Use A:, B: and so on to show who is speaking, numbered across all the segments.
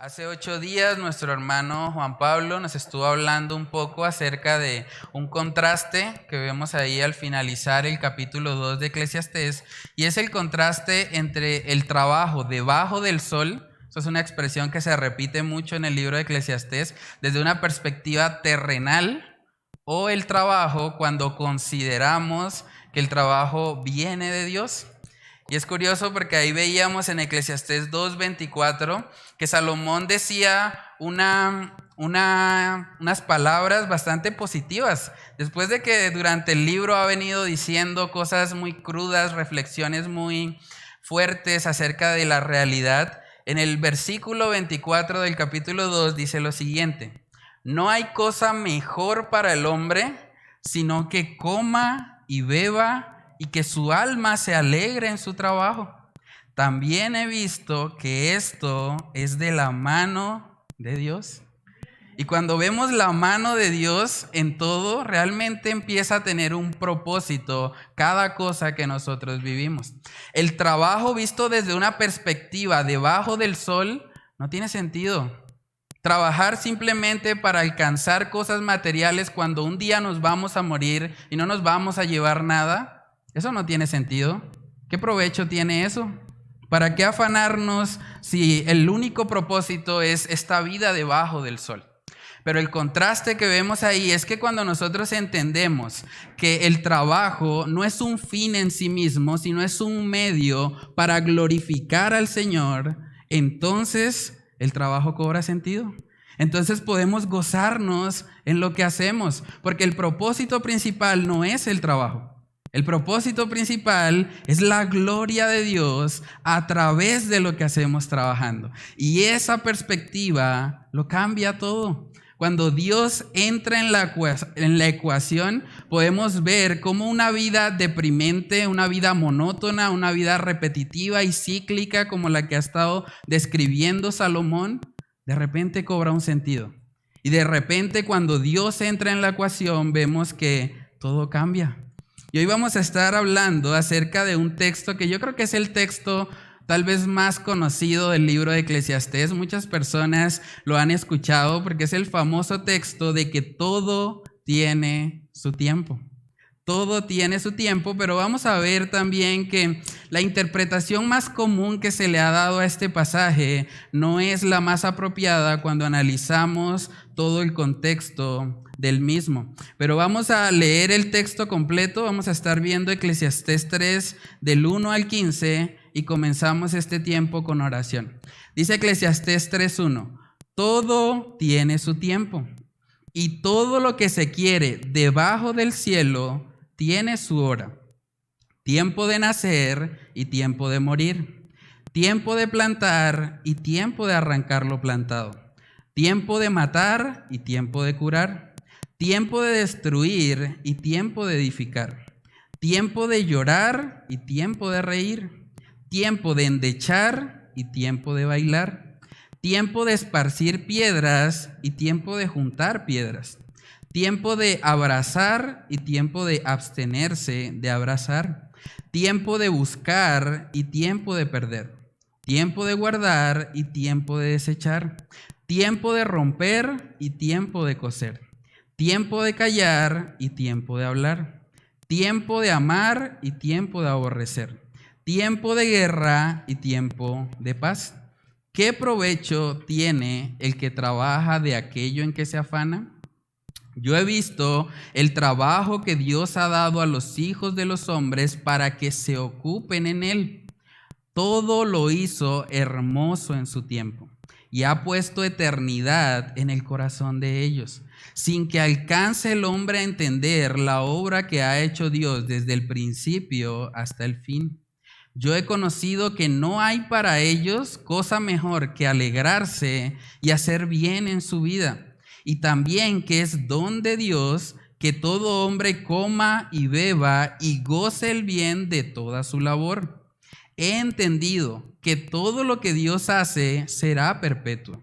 A: Hace 8 días nuestro hermano Juan Pablo nos estuvo hablando un poco acerca de un contraste que vemos ahí al finalizar el capítulo 2 de Eclesiastés, y es el contraste entre el trabajo debajo del sol. Eso es una expresión que se repite mucho en el libro de Eclesiastés, desde una perspectiva terrenal, o el trabajo cuando consideramos que el trabajo viene de Dios. Y es curioso porque ahí veíamos en Eclesiastés 2:24 que Salomón decía unas palabras bastante positivas. Después de que durante el libro ha venido diciendo cosas muy crudas, reflexiones muy fuertes acerca de la realidad, en el versículo 24 del capítulo 2 dice lo siguiente: no hay cosa mejor para el hombre, sino que coma y beba y que su alma se alegre en su trabajo. También he visto que esto es de la mano de Dios. Y cuando vemos la mano de Dios en todo, realmente empieza a tener un propósito cada cosa que nosotros vivimos. El trabajo visto desde una perspectiva debajo del sol no tiene sentido. Trabajar simplemente para alcanzar cosas materiales cuando un día nos vamos a morir y no nos vamos a llevar nada, eso no tiene sentido. ¿Qué provecho tiene eso? ¿Para qué afanarnos si el único propósito es esta vida debajo del sol? Pero el contraste que vemos ahí es que cuando nosotros entendemos que el trabajo no es un fin en sí mismo, sino es un medio para glorificar al Señor, entonces el trabajo cobra sentido. Entonces podemos gozarnos en lo que hacemos, porque el propósito principal no es el trabajo. El propósito principal es la gloria de Dios a través de lo que hacemos trabajando. Y esa perspectiva lo cambia todo. Cuando Dios entra en la ecuación, podemos ver cómo una vida deprimente, una vida monótona, una vida repetitiva y cíclica como la que ha estado describiendo Salomón, de repente cobra un sentido. Y de repente cuando Dios entra en la ecuación, vemos que todo cambia. Y hoy vamos a estar hablando acerca de un texto que yo creo que es el texto tal vez más conocido del libro de Eclesiastés. Muchas personas lo han escuchado porque es el famoso texto de que todo tiene su tiempo. Todo tiene su tiempo, pero vamos a ver también que la interpretación más común que se le ha dado a este pasaje no es la más apropiada cuando analizamos todo el contexto del mismo. Pero vamos a leer el texto completo, vamos a estar viendo Eclesiastés 3 del 1 al 15 y comenzamos este tiempo con oración. Dice Eclesiastés 3:1: todo tiene su tiempo y todo lo que se quiere debajo del cielo tiene su hora, tiempo de nacer y tiempo de morir, tiempo de plantar y tiempo de arrancar lo plantado, tiempo de matar y tiempo de curar, tiempo de destruir y tiempo de edificar, tiempo de llorar y tiempo de reír, tiempo de endechar y tiempo de bailar, tiempo de esparcir piedras y tiempo de juntar piedras, tiempo de abrazar y tiempo de abstenerse de abrazar, tiempo de buscar y tiempo de perder, tiempo de guardar y tiempo de desechar, tiempo de romper y tiempo de coser, tiempo de callar y tiempo de hablar, tiempo de amar y tiempo de aborrecer, tiempo de guerra y tiempo de paz. ¿Qué provecho tiene el que trabaja de aquello en que se afana? Yo he visto el trabajo que Dios ha dado a los hijos de los hombres para que se ocupen en él. Todo lo hizo hermoso en su tiempo y ha puesto eternidad en el corazón de ellos, sin que alcance el hombre a entender la obra que ha hecho Dios desde el principio hasta el fin. Yo he conocido que no hay para ellos cosa mejor que alegrarse y hacer bien en su vida. Y también que es don de Dios que todo hombre coma y beba y goce el bien de toda su labor. He entendido que todo lo que Dios hace será perpetuo.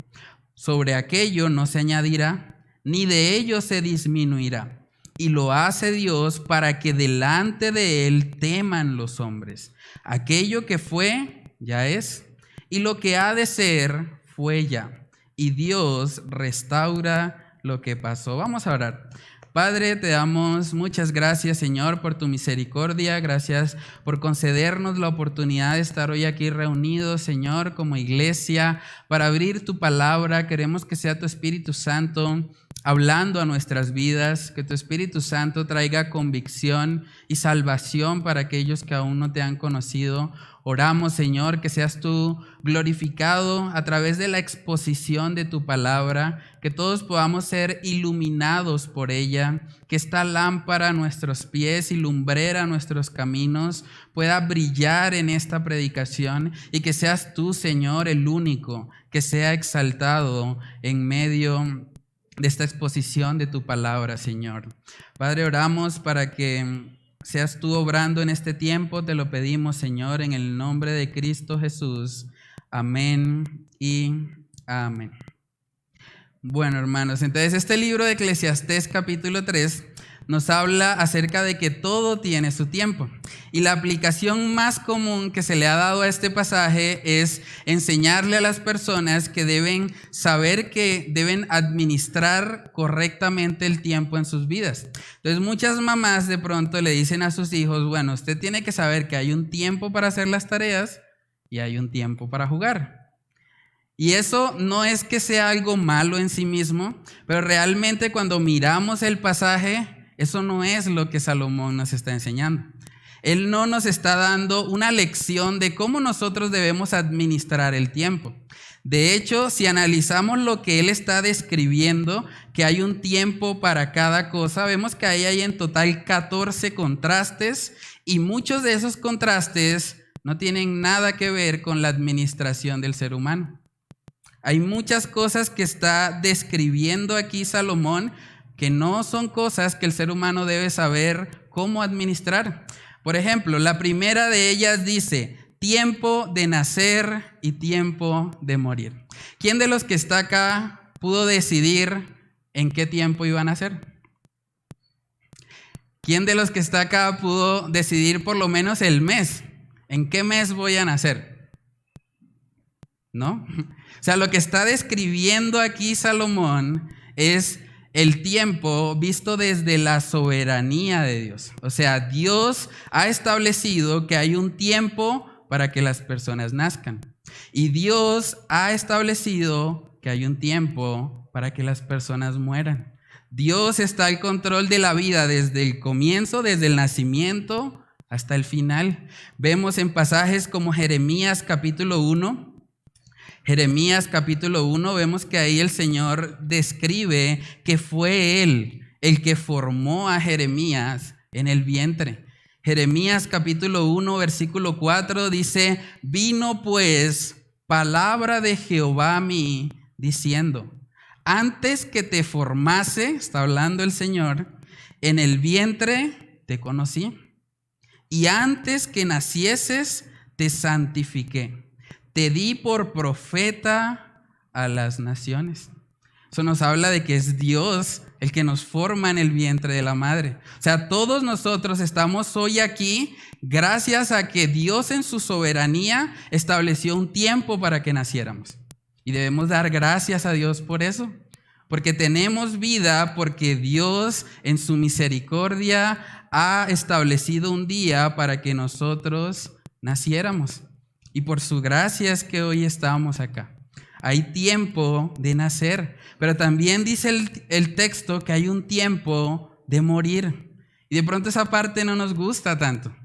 A: Sobre aquello no se añadirá, ni de ello se disminuirá. Y lo hace Dios para que delante de Él teman los hombres. Aquello que fue, ya es, y lo que ha de ser, fue ya. y Dios restaura lo que pasó. Vamos a orar. Padre, te damos muchas gracias, Señor, por tu misericordia. Gracias por concedernos la oportunidad de estar hoy aquí reunidos, Señor, como iglesia, para abrir tu palabra. Queremos que sea tu Espíritu Santo hablando a nuestras vidas, que tu Espíritu Santo traiga convicción y salvación para aquellos que aún no te han conocido. Oramos, Señor, que seas tú glorificado a través de la exposición de tu palabra, que todos podamos ser iluminados por ella, que esta lámpara a nuestros pies y lumbrera a nuestros caminos pueda brillar en esta predicación y que seas tú, Señor, el único que sea exaltado en medio de esta exposición de tu palabra, Señor. Padre, oramos para que seas tú obrando en este tiempo, te lo pedimos, Señor, en el nombre de Cristo Jesús. Amén y amén. Bueno, hermanos, entonces este libro de Eclesiastés capítulo 3 nos habla acerca de que todo tiene su tiempo. Y la aplicación más común que se le ha dado a este pasaje es enseñarle a las personas que deben saber que deben administrar correctamente el tiempo en sus vidas. Entonces muchas mamás de pronto le dicen a sus hijos, bueno, usted tiene que saber que hay un tiempo para hacer las tareas y hay un tiempo para jugar. Y eso no es que sea algo malo en sí mismo, pero realmente cuando miramos el pasaje, eso no es lo que Salomón nos está enseñando. Él no nos está dando una lección de cómo nosotros debemos administrar el tiempo. De hecho, si analizamos lo que él está describiendo, que hay un tiempo para cada cosa, vemos que ahí hay en total 14 contrastes y muchos de esos contrastes no tienen nada que ver con la administración del ser humano. Hay muchas cosas que está describiendo aquí Salomón que no son cosas que el ser humano debe saber cómo administrar. Por ejemplo, la primera de ellas dice, tiempo de nacer y tiempo de morir. ¿Quién de los que está acá pudo decidir en qué tiempo iba a nacer? ¿Quién de los que está acá pudo decidir por lo menos el mes? ¿En qué mes voy a nacer? ¿No? O sea, lo que está describiendo aquí Salomón es el tiempo visto desde la soberanía de Dios. O sea, Dios ha establecido que hay un tiempo para que las personas nazcan. Y Dios ha establecido que hay un tiempo para que las personas mueran. Dios está al control de la vida desde el comienzo, desde el nacimiento hasta el final. Vemos en pasajes como Jeremías capítulo 1. Jeremías capítulo 1, vemos que ahí el Señor describe que fue Él el que formó a Jeremías en el vientre. Jeremías capítulo 1, versículo 4 dice, vino pues palabra de Jehová a mí diciendo, antes que te formase, está hablando el Señor, en el vientre te conocí y antes que nacieses te santifiqué. Te di por profeta a las naciones. Eso nos habla de que es Dios el que nos forma en el vientre de la madre. O sea, todos nosotros estamos hoy aquí gracias a que Dios en su soberanía estableció un tiempo para que naciéramos. Y debemos dar gracias a Dios por eso. Porque tenemos vida, porque Dios en su misericordia ha establecido un día para que nosotros naciéramos. Y por su gracia es que hoy estamos acá. Hay tiempo de nacer, pero también dice el texto que hay un tiempo de morir. Y de pronto esa parte no nos gusta tanto.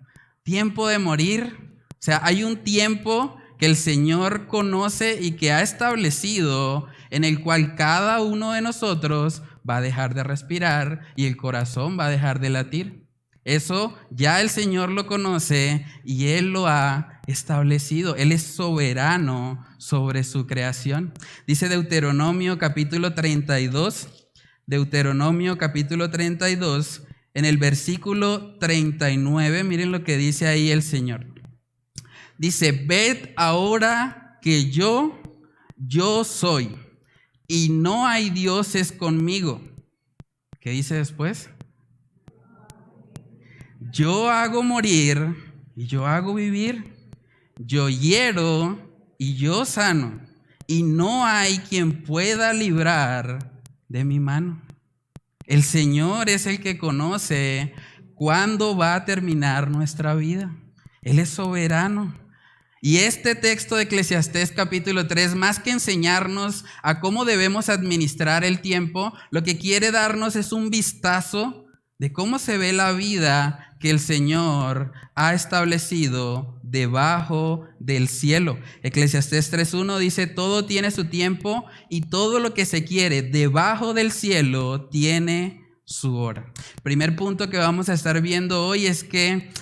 A: Tiempo de morir. O sea, hay un tiempo que el Señor conoce y que ha establecido en el cual cada uno de nosotros va a dejar de respirar y el corazón va a dejar de latir. Eso ya el Señor lo conoce y Él lo ha establecido. Él es soberano sobre su creación. Dice Deuteronomio capítulo 32, Deuteronomio capítulo 32, en el versículo 39, miren lo que dice ahí el Señor. Dice, ved ahora que yo soy y no hay dioses conmigo. ¿Qué dice después? Yo hago morir y yo hago vivir. Yo hiero y yo sano. y no hay quien pueda librar de mi mano. El Señor es el que conoce cuándo va a terminar nuestra vida. Él es soberano. Y este texto de Eclesiastés capítulo 3, más que enseñarnos a cómo debemos administrar el tiempo, lo que quiere darnos es un vistazo de cómo se ve la vida que el Señor ha establecido debajo del cielo. Eclesiastés 3:1 dice: todo tiene su tiempo y todo lo que se quiere debajo del cielo tiene su hora. El primer punto que vamos a estar viendo hoy es que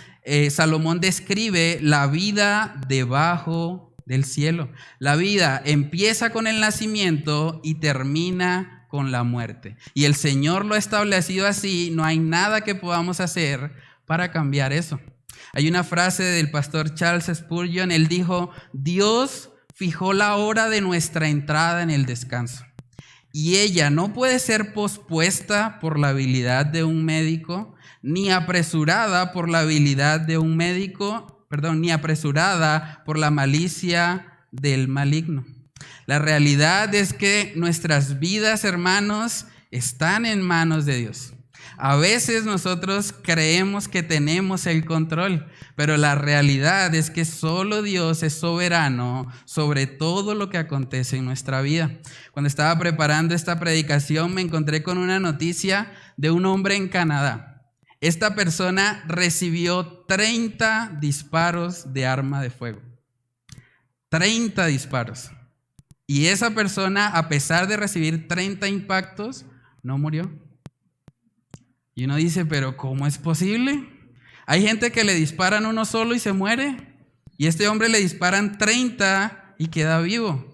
A: Salomón describe la vida debajo del cielo. La vida empieza con el nacimiento y termina con la muerte. Y el Señor lo ha establecido así, no hay nada que podamos hacer para cambiar eso. Hay una frase del pastor Charles Spurgeon, él dijo: Dios fijó la hora de nuestra entrada en el descanso. Y ella no puede ser pospuesta por la habilidad de un médico, ni apresurada por la habilidad de un médico, ni apresurada por la malicia del maligno. La realidad es que nuestras vidas, hermanos, están en manos de Dios. A veces nosotros creemos que tenemos el control, pero la realidad es que solo Dios es soberano sobre todo lo que acontece en nuestra vida. Cuando estaba preparando esta predicación me encontré con una noticia de un hombre en Canadá. Esta persona recibió 30 disparos de arma de fuego. 30 disparos. Y esa persona, a pesar de recibir 30 impactos, no murió. Y uno dice, ¿pero cómo es posible? Hay gente que le disparan uno solo y se muere. Y a este hombre le disparan 30 y queda vivo.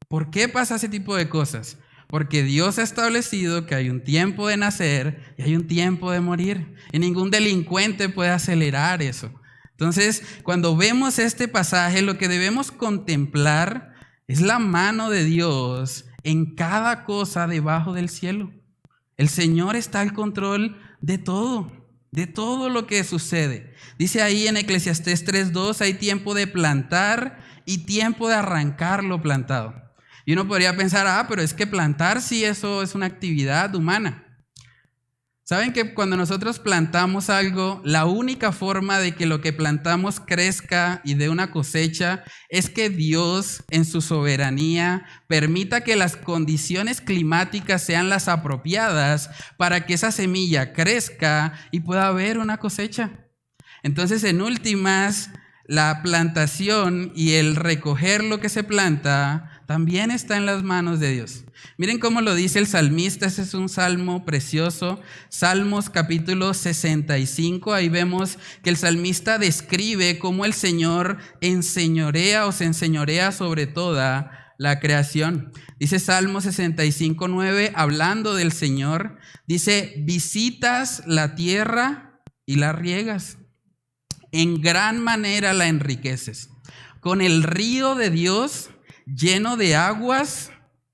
A: ¿Por qué pasa ese tipo de cosas? Porque Dios ha establecido que hay un tiempo de nacer y hay un tiempo de morir. Y ningún delincuente puede acelerar eso. Entonces, cuando vemos este pasaje, lo que debemos contemplar es la mano de Dios en cada cosa debajo del cielo. El Señor está al control de todo lo que sucede. Dice ahí en Eclesiastés 3:2, hay tiempo de plantar y tiempo de arrancar lo plantado. Y uno podría pensar, pero es que plantar sí, eso es una actividad humana. ¿Saben que cuando nosotros plantamos algo, la única forma de que lo que plantamos crezca y dé una cosecha es que Dios en su soberanía permita que las condiciones climáticas sean las apropiadas para que esa semilla crezca y pueda haber una cosecha? Entonces, en últimas, la plantación y el recoger lo que se planta también está en las manos de Dios. Miren cómo lo dice el salmista. Este es un salmo precioso. Salmos capítulo 65. Ahí vemos que el salmista describe cómo el Señor enseñorea o se enseñorea sobre toda la creación. Dice Salmo 65:9, hablando del Señor, dice: visitas la tierra y la riegas, en gran manera la enriqueces. Con el río de Dios lleno de aguas,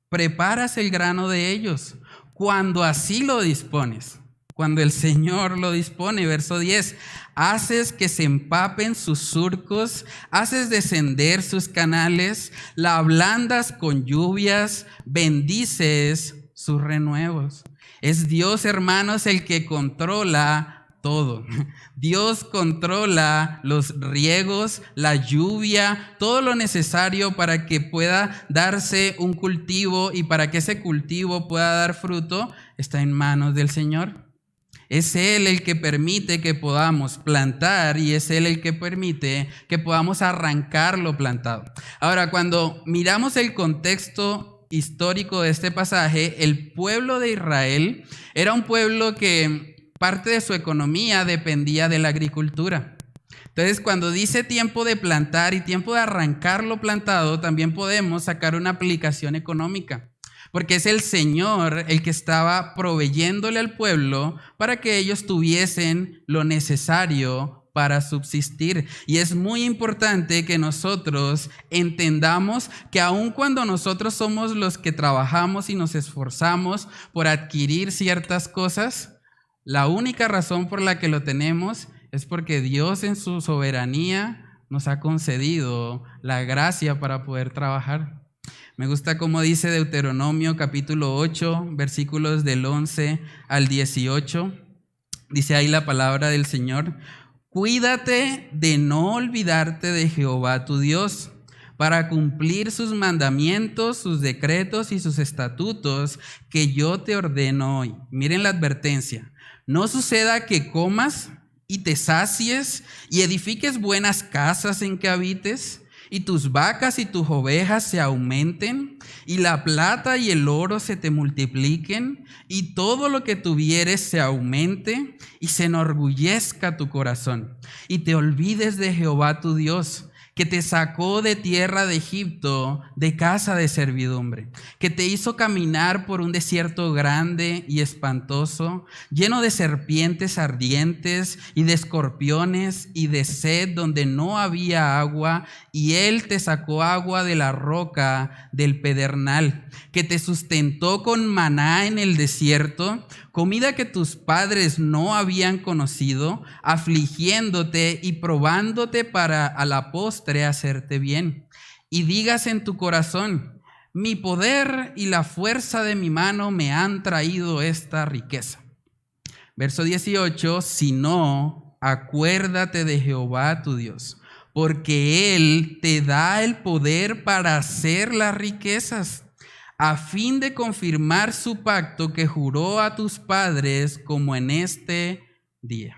A: preparas el grano de ellos, cuando así lo dispones. Cuando el Señor lo dispone, verso 10, haces que se empapen sus surcos, haces descender sus canales, la ablandas con lluvias, bendices sus renuevos. Es Dios, hermanos, el que controla todo. Dios controla los riegos, la lluvia, todo lo necesario para que pueda darse un cultivo y para que ese cultivo pueda dar fruto, está en manos del Señor. Es Él el que permite que podamos plantar y es Él el que permite que podamos arrancar lo plantado. Ahora, cuando miramos el contexto histórico de este pasaje, el pueblo de Israel era un pueblo que parte de su economía dependía de la agricultura. Entonces, cuando dice tiempo de plantar y tiempo de arrancar lo plantado, también podemos sacar una aplicación económica, porque es el Señor el que estaba proveyéndole al pueblo para que ellos tuviesen lo necesario para subsistir. Y es muy importante que nosotros entendamos que aun cuando nosotros somos los que trabajamos y nos esforzamos por adquirir ciertas cosas, la única razón por la que lo tenemos es porque Dios en su soberanía nos ha concedido la gracia para poder trabajar. Me gusta cómo dice Deuteronomio capítulo 8, versículos del 11 al 18. Dice ahí la palabra del Señor: cuídate de no olvidarte de Jehová tu Dios, para cumplir sus mandamientos, sus decretos y sus estatutos que yo te ordeno hoy. Miren la advertencia: no suceda que comas y te sacies y edifiques buenas casas en que habites, y tus vacas y tus ovejas se aumenten, y la plata y el oro se te multipliquen, y todo lo que tuvieres se aumente, y se enorgullezca tu corazón, y te olvides de Jehová tu Dios, que te sacó de tierra de Egipto, de casa de servidumbre, que te hizo caminar por un desierto grande y espantoso, lleno de serpientes ardientes y de escorpiones y de sed donde no había agua, y él te sacó agua de la roca del pedernal, que te sustentó con maná en el desierto, comida que tus padres no habían conocido, afligiéndote y probándote para a la postre hacerte bien. Y digas en tu corazón: mi poder y la fuerza de mi mano me han traído esta riqueza. Verso 18: si no, acuérdate de Jehová tu Dios, porque Él te da el poder para hacer las riquezas, a fin de confirmar su pacto que juró a tus padres, como en este día.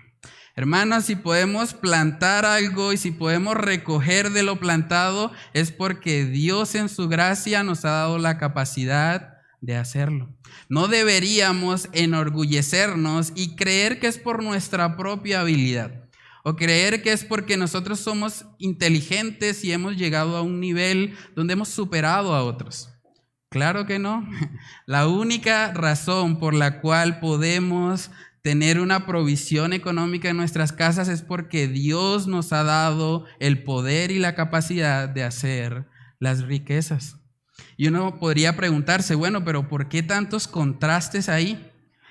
A: Hermanos, si podemos plantar algo y si podemos recoger de lo plantado, es porque Dios en su gracia nos ha dado la capacidad de hacerlo. No deberíamos enorgullecernos y creer que es por nuestra propia habilidad, o creer que es porque nosotros somos inteligentes y hemos llegado a un nivel donde hemos superado a otros. Claro que no. La única razón por la cual podemos tener una provisión económica en nuestras casas es porque Dios nos ha dado el poder y la capacidad de hacer las riquezas. Y uno podría preguntarse, bueno, pero ¿por qué tantos contrastes ahí?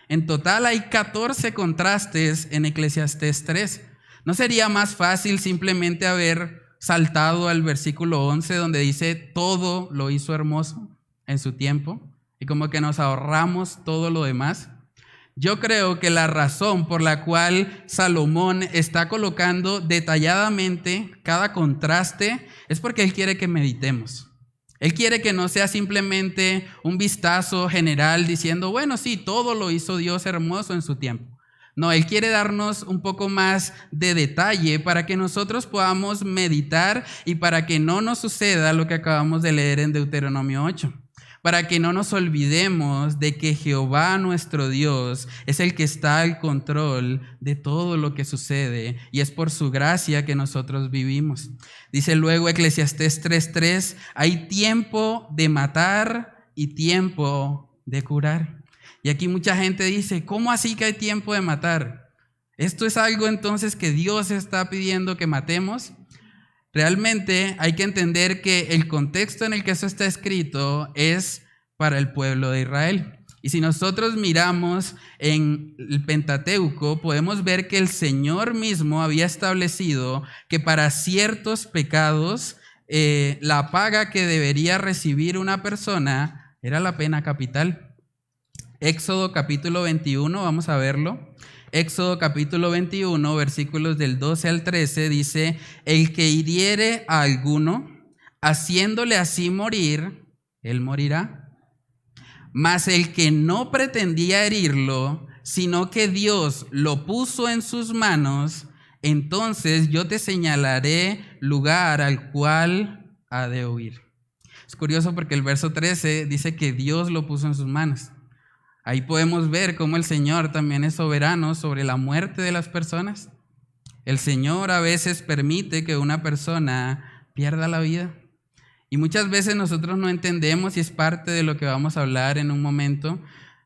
A: En total hay 14 contrastes en Eclesiastés 3. ¿No sería más fácil simplemente haber saltado al versículo 11 donde dice todo lo hizo hermoso en su tiempo, y como que nos ahorramos todo lo demás? Yo creo que la razón por la cual Salomón está colocando detalladamente cada contraste es porque él quiere que meditemos. Él quiere que no sea simplemente un vistazo general diciendo, bueno, sí, todo lo hizo Dios hermoso en su tiempo. No, él quiere darnos un poco más de detalle para que nosotros podamos meditar y para que no nos suceda lo que acabamos de leer en Deuteronomio 8. Para que no nos olvidemos de que Jehová nuestro Dios es el que está al control de todo lo que sucede, y es por su gracia que nosotros vivimos. Dice luego Eclesiastés 3:3, hay tiempo de matar y tiempo de curar. Y aquí mucha gente dice, ¿cómo así que hay tiempo de matar? ¿Esto es algo entonces que Dios está pidiendo que matemos? Realmente hay que entender que el contexto en el que eso está escrito es para el pueblo de Israel. Y si nosotros miramos en el Pentateuco, podemos ver que el Señor mismo había establecido que para ciertos pecados la paga que debería recibir una persona era la pena capital. Éxodo capítulo 21, vamos a verlo. Éxodo capítulo 21, versículos del 12 al 13, dice: el que hiriere a alguno, haciéndole así morir, él morirá. Mas el que no pretendía herirlo, sino que Dios lo puso en sus manos, entonces yo te señalaré lugar al cual ha de huir. Es curioso porque el verso 13 dice que Dios lo puso en sus manos. Ahí podemos ver cómo el Señor también es soberano sobre la muerte de las personas. El Señor a veces permite que una persona pierda la vida. Y muchas veces nosotros no entendemos, y es parte de lo que vamos a hablar en un momento,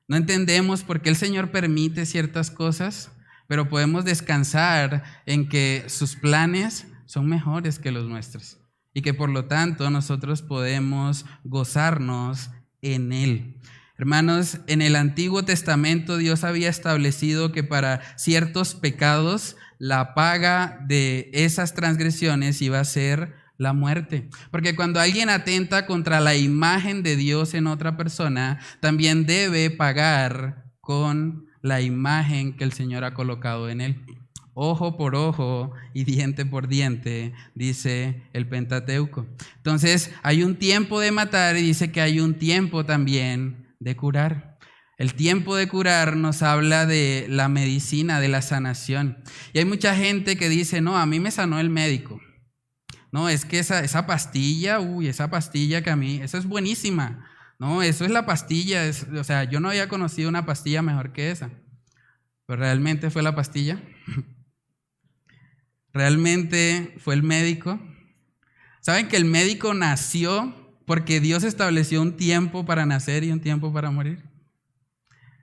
A: no entendemos por qué el Señor permite ciertas cosas, pero podemos descansar en que sus planes son mejores que los nuestros y que por lo tanto nosotros podemos gozarnos en Él. Hermanos, en el Antiguo Testamento Dios había establecido que para ciertos pecados la paga de esas transgresiones iba a ser la muerte. Porque cuando alguien atenta contra la imagen de Dios en otra persona, también debe pagar con la imagen que el Señor ha colocado en él. Ojo por ojo y diente por diente, dice el Pentateuco. Entonces, hay un tiempo de matar y dice que hay un tiempo también de curar. El tiempo de curar nos habla de la medicina, de la sanación. Y hay mucha gente que dice, no, a mí me sanó el médico. No, es que esa pastilla, esa pastilla que a mí, esa es buenísima. No, eso es la pastilla, o sea, yo no había conocido una pastilla mejor que esa. ¿Pero realmente fue la pastilla? ¿Realmente fue el médico? ¿Saben que el médico nació porque Dios estableció un tiempo para nacer y un tiempo para morir?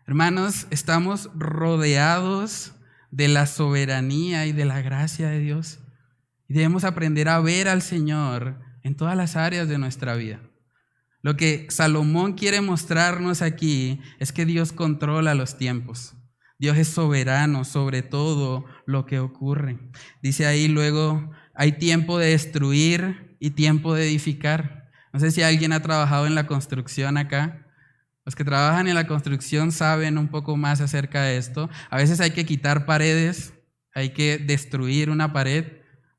A: Hermanos, estamos rodeados de la soberanía y de la gracia de Dios. Y debemos aprender a ver al Señor en todas las áreas de nuestra vida. Lo que Salomón quiere mostrarnos aquí es que Dios controla los tiempos. Dios es soberano sobre todo lo que ocurre. Dice ahí luego, hay tiempo de destruir y tiempo de edificar. No sé si alguien ha trabajado en la construcción acá. Los que trabajan en la construcción saben un poco más acerca de esto. A veces hay que quitar paredes, hay que destruir una pared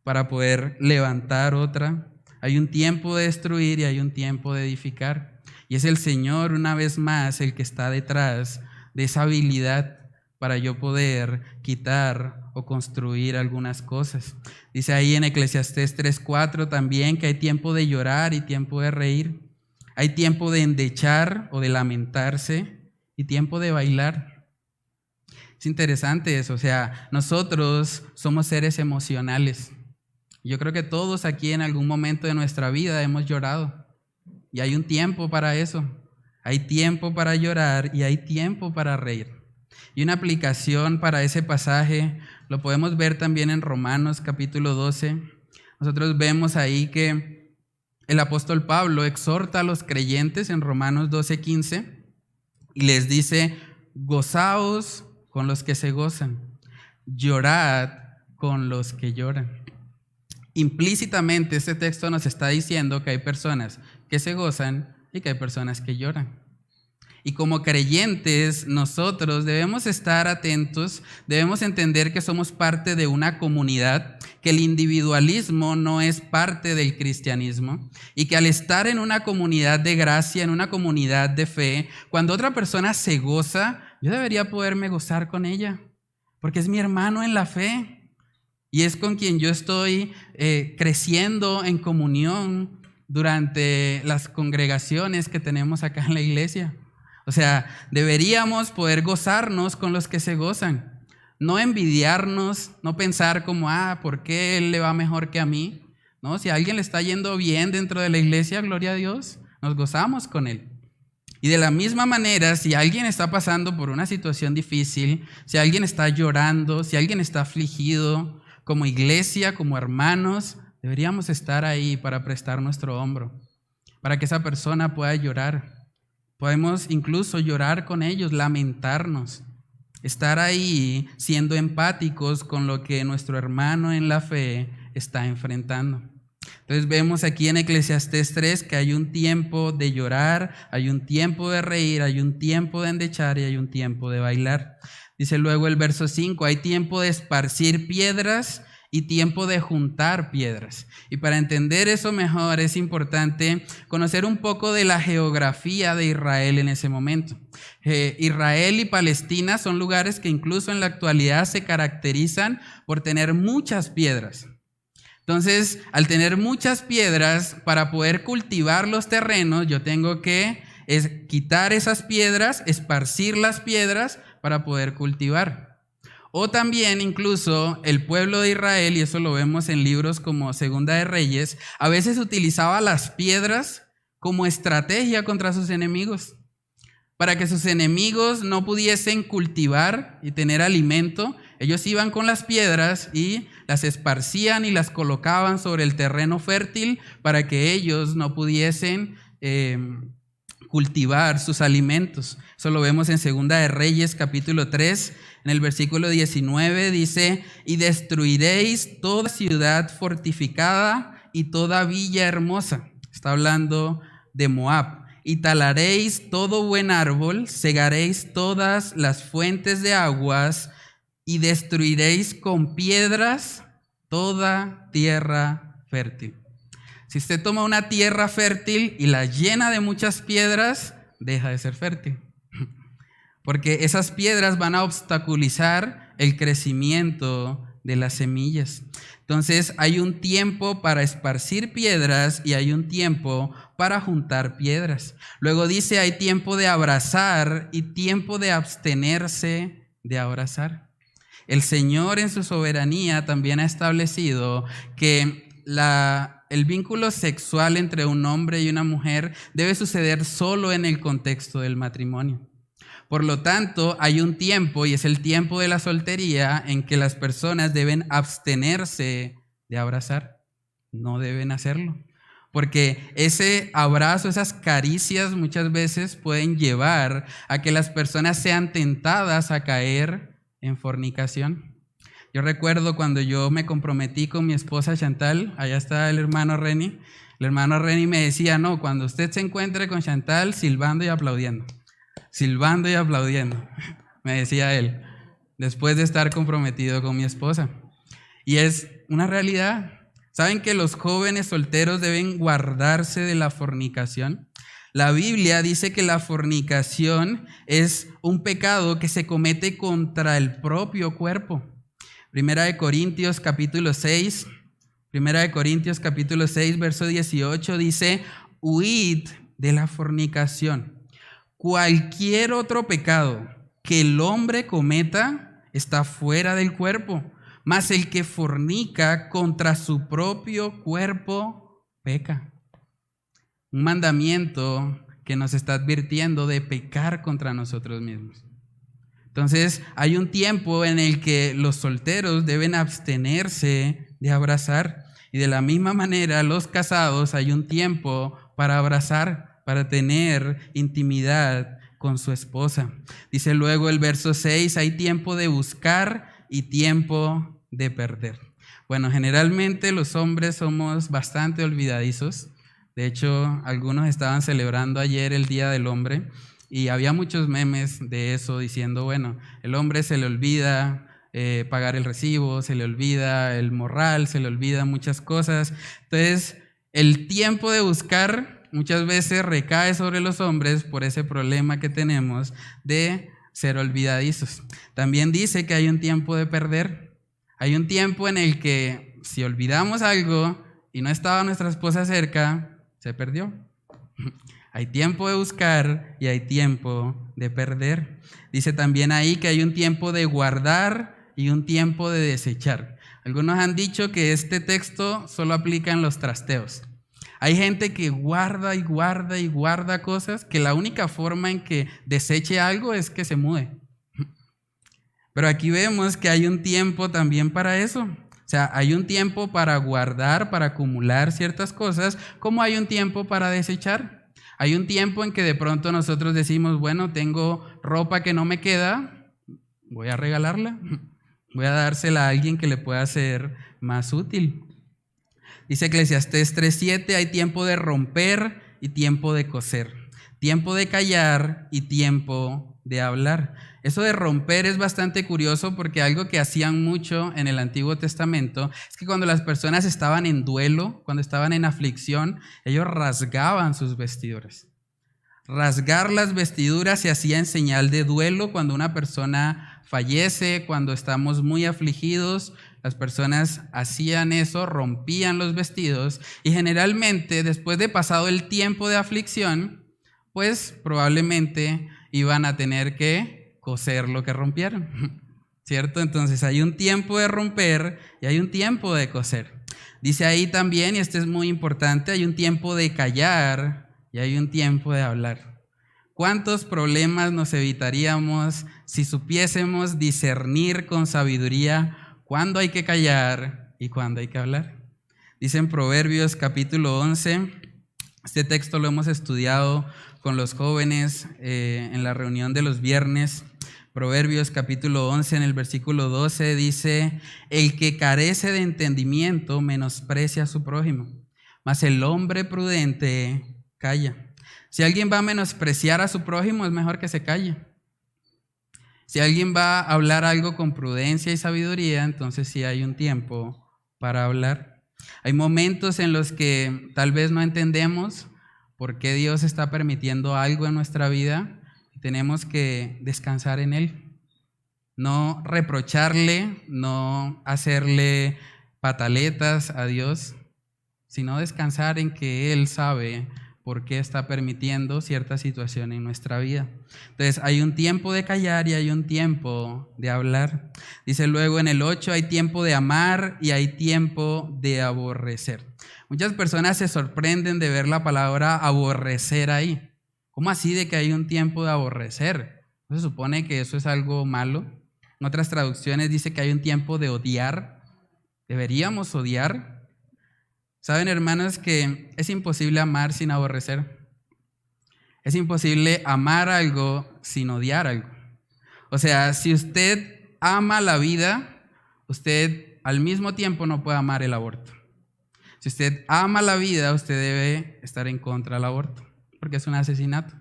A: para poder levantar otra. Hay un tiempo de destruir y hay un tiempo de edificar. Y es el Señor, una vez más, el que está detrás de esa habilidad para yo poder quitar o construir algunas cosas. Dice ahí en Eclesiastés 3:4 también que hay tiempo de llorar y tiempo de reír. Hay tiempo de endechar o de lamentarse y tiempo de bailar. Es interesante eso, o sea, nosotros somos seres emocionales. Yo creo que todos aquí en algún momento de nuestra vida hemos llorado. Y hay un tiempo para eso. Hay tiempo para llorar y hay tiempo para reír. Y una aplicación para ese pasaje lo podemos ver también en Romanos capítulo 12. Nosotros vemos ahí que el apóstol Pablo exhorta a los creyentes en Romanos 12:15 y les dice, gozaos con los que se gozan, llorad con los que lloran. Implícitamente este texto nos está diciendo que hay personas que se gozan y que hay personas que lloran. Y como creyentes, nosotros debemos estar atentos, debemos entender que somos parte de una comunidad, que el individualismo no es parte del cristianismo y que al estar en una comunidad de gracia, en una comunidad de fe, cuando otra persona se goza, yo debería poderme gozar con ella, porque es mi hermano en la fe y es con quien yo estoy creciendo en comunión durante las congregaciones que tenemos acá en la iglesia. O sea, deberíamos poder gozarnos con los que se gozan, no envidiarnos, no pensar como, ¿por qué él le va mejor que a mí? No, si a alguien le está yendo bien dentro de la iglesia, gloria a Dios, nos gozamos con él. Y de la misma manera, si alguien está pasando por una situación difícil, si alguien está llorando, si alguien está afligido, como iglesia, como hermanos, deberíamos estar ahí para prestar nuestro hombro, para que esa persona pueda llorar. Podemos incluso llorar con ellos, lamentarnos, estar ahí siendo empáticos con lo que nuestro hermano en la fe está enfrentando. Entonces vemos aquí en Eclesiastés 3 que hay un tiempo de llorar, hay un tiempo de reír, hay un tiempo de endechar y hay un tiempo de bailar. Dice luego el verso 5, hay tiempo de esparcir piedras y tiempo de juntar piedras. Y para entender eso mejor es importante conocer un poco de la geografía de Israel en ese momento. Israel y Palestina son lugares que incluso en la actualidad se caracterizan por tener muchas piedras. Entonces, al tener muchas piedras, para poder cultivar los terrenos, yo tengo que quitar esas piedras, esparcir las piedras para poder cultivar. O también incluso el pueblo de Israel, y eso lo vemos en libros como Segunda de Reyes, a veces utilizaba las piedras como estrategia contra sus enemigos, para que sus enemigos no pudiesen cultivar y tener alimento. Ellos iban con las piedras y las esparcían y las colocaban sobre el terreno fértil para que ellos no pudiesen cultivar sus alimentos. Eso lo vemos en Segunda de Reyes capítulo 3, en el versículo 19 dice, y destruiréis toda ciudad fortificada y toda villa hermosa. Está hablando de Moab. Y talaréis todo buen árbol, cegaréis todas las fuentes de aguas y destruiréis con piedras toda tierra fértil. Si usted toma una tierra fértil y la llena de muchas piedras, deja de ser fértil. Porque esas piedras van a obstaculizar el crecimiento de las semillas. Entonces hay un tiempo para esparcir piedras y hay un tiempo para juntar piedras. Luego dice, hay tiempo de abrazar y tiempo de abstenerse de abrazar. El Señor en su soberanía también ha establecido que el vínculo sexual entre un hombre y una mujer debe suceder solo en el contexto del matrimonio. Por lo tanto, hay un tiempo, y es el tiempo de la soltería, en que las personas deben abstenerse de abrazar. No deben hacerlo. Porque ese abrazo, esas caricias muchas veces pueden llevar a que las personas sean tentadas a caer en fornicación. Yo recuerdo cuando yo me comprometí con mi esposa Chantal, allá está el hermano Reni. El hermano Reni me decía, no, cuando usted se encuentre con Chantal, silbando y aplaudiendo. Silbando y aplaudiendo, me decía él, después de estar comprometido con mi esposa. Y es una realidad. ¿Saben que los jóvenes solteros deben guardarse de la fornicación? La Biblia dice que la fornicación es un pecado que se comete contra el propio cuerpo. Primera de Corintios capítulo 6, verso 18 dice, huid de la fornicación. Cualquier otro pecado que el hombre cometa está fuera del cuerpo, mas el que fornica contra su propio cuerpo peca. Un mandamiento que nos está advirtiendo de pecar contra nosotros mismos. Entonces, hay un tiempo en el que los solteros deben abstenerse de abrazar. Y de la misma manera, los casados, hay un tiempo para abrazar, para tener intimidad con su esposa. Dice luego el verso 6, hay tiempo de buscar y tiempo de perder. Bueno, generalmente los hombres somos bastante olvidadizos. De hecho, algunos estaban celebrando ayer el Día del Hombre y había muchos memes de eso diciendo, bueno, el hombre se le olvida pagar el recibo, se le olvida el morral, se le olvida muchas cosas. Entonces, el tiempo de buscar muchas veces recae sobre los hombres por ese problema que tenemos de ser olvidadizos. También dice que hay un tiempo de perder. Hay un tiempo en el que si olvidamos algo y no estaba nuestra esposa cerca, se perdió. Hay tiempo de buscar y hay tiempo de perder. Dice también ahí que hay un tiempo de guardar y un tiempo de desechar. Algunos han dicho que este texto solo aplica en los trasteos. Hay gente que guarda y guarda y guarda cosas que la única forma en que deseche algo es que se mude. Pero aquí vemos que hay un tiempo también para eso. O sea, hay un tiempo para guardar, para acumular ciertas cosas, como hay un tiempo para desechar. Hay un tiempo en que de pronto nosotros decimos, bueno, tengo ropa que no me queda, voy a regalarla, voy a dársela a alguien que le pueda ser más útil. Dice Eclesiastés 3:7, hay tiempo de romper y tiempo de coser, tiempo de callar y tiempo de hablar. Eso de romper es bastante curioso porque algo que hacían mucho en el Antiguo Testamento es que cuando las personas estaban en duelo, cuando estaban en aflicción, ellos rasgaban sus vestiduras. Rasgar las vestiduras se hacía en señal de duelo cuando una persona fallece, cuando estamos muy afligidos. Las personas hacían eso, rompían los vestidos y generalmente después de pasado el tiempo de aflicción, pues probablemente iban a tener que coser lo que rompieron, ¿cierto? Entonces hay un tiempo de romper y hay un tiempo de coser. Dice ahí también, y esto es muy importante, hay un tiempo de callar y hay un tiempo de hablar. ¿Cuántos problemas nos evitaríamos si supiésemos discernir con sabiduría cuándo hay que callar y cuándo hay que hablar? Dice en Proverbios capítulo 11, este texto lo hemos estudiado con los jóvenes en la reunión de los viernes. Proverbios capítulo 11 en el versículo 12 dice: el que carece de entendimiento menosprecia a su prójimo, mas el hombre prudente calla. Si alguien va a menospreciar a su prójimo, es mejor que se calle. Si alguien va a hablar algo con prudencia y sabiduría, entonces sí hay un tiempo para hablar. Hay momentos en los que tal vez no entendemos por qué Dios está permitiendo algo en nuestra vida y tenemos que descansar en Él. No reprocharle, no hacerle pataletas a Dios, sino descansar en que Él sabe por qué está permitiendo cierta situación en nuestra vida. Entonces hay un tiempo de callar y hay un tiempo de hablar. Dice luego en el 8, hay tiempo de amar y hay tiempo de aborrecer. Muchas personas se sorprenden de ver la palabra aborrecer ahí. ¿Cómo así de que hay un tiempo de aborrecer? ¿No se supone que eso es algo malo? En otras traducciones dice que hay un tiempo de odiar. ¿Deberíamos odiar? Saben, hermanos, que es imposible amar sin aborrecer. Es imposible amar algo sin odiar algo. O sea, si usted ama la vida, usted al mismo tiempo no puede amar el aborto. Si usted ama la vida, usted debe estar en contra del aborto, porque es un asesinato,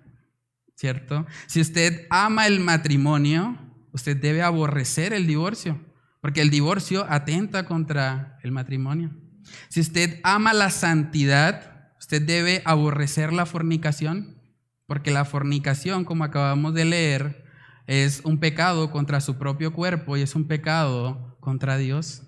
A: ¿cierto? Si usted ama el matrimonio, usted debe aborrecer el divorcio, porque el divorcio atenta contra el matrimonio. Si usted ama la santidad, usted debe aborrecer la fornicación, porque la fornicación, como acabamos de leer, es un pecado contra su propio cuerpo y es un pecado contra Dios.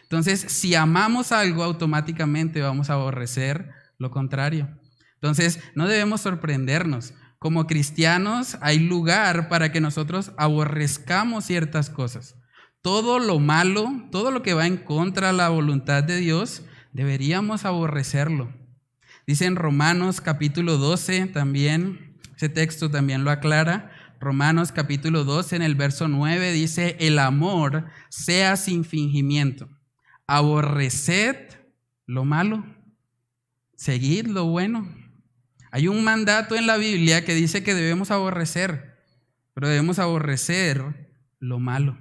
A: Entonces, si amamos algo, automáticamente vamos a aborrecer lo contrario. Entonces, no debemos sorprendernos. Como cristianos, hay lugar para que nosotros aborrezcamos ciertas cosas. Todo lo malo, todo lo que va en contra de la voluntad de Dios, deberíamos aborrecerlo. Dice en Romanos capítulo 12 también, ese texto también lo aclara. Romanos capítulo 12 en el verso 9 dice: el amor sea sin fingimiento. Aborreced lo malo, seguid lo bueno. Hay un mandato en la Biblia que dice que debemos aborrecer, pero debemos aborrecer lo malo.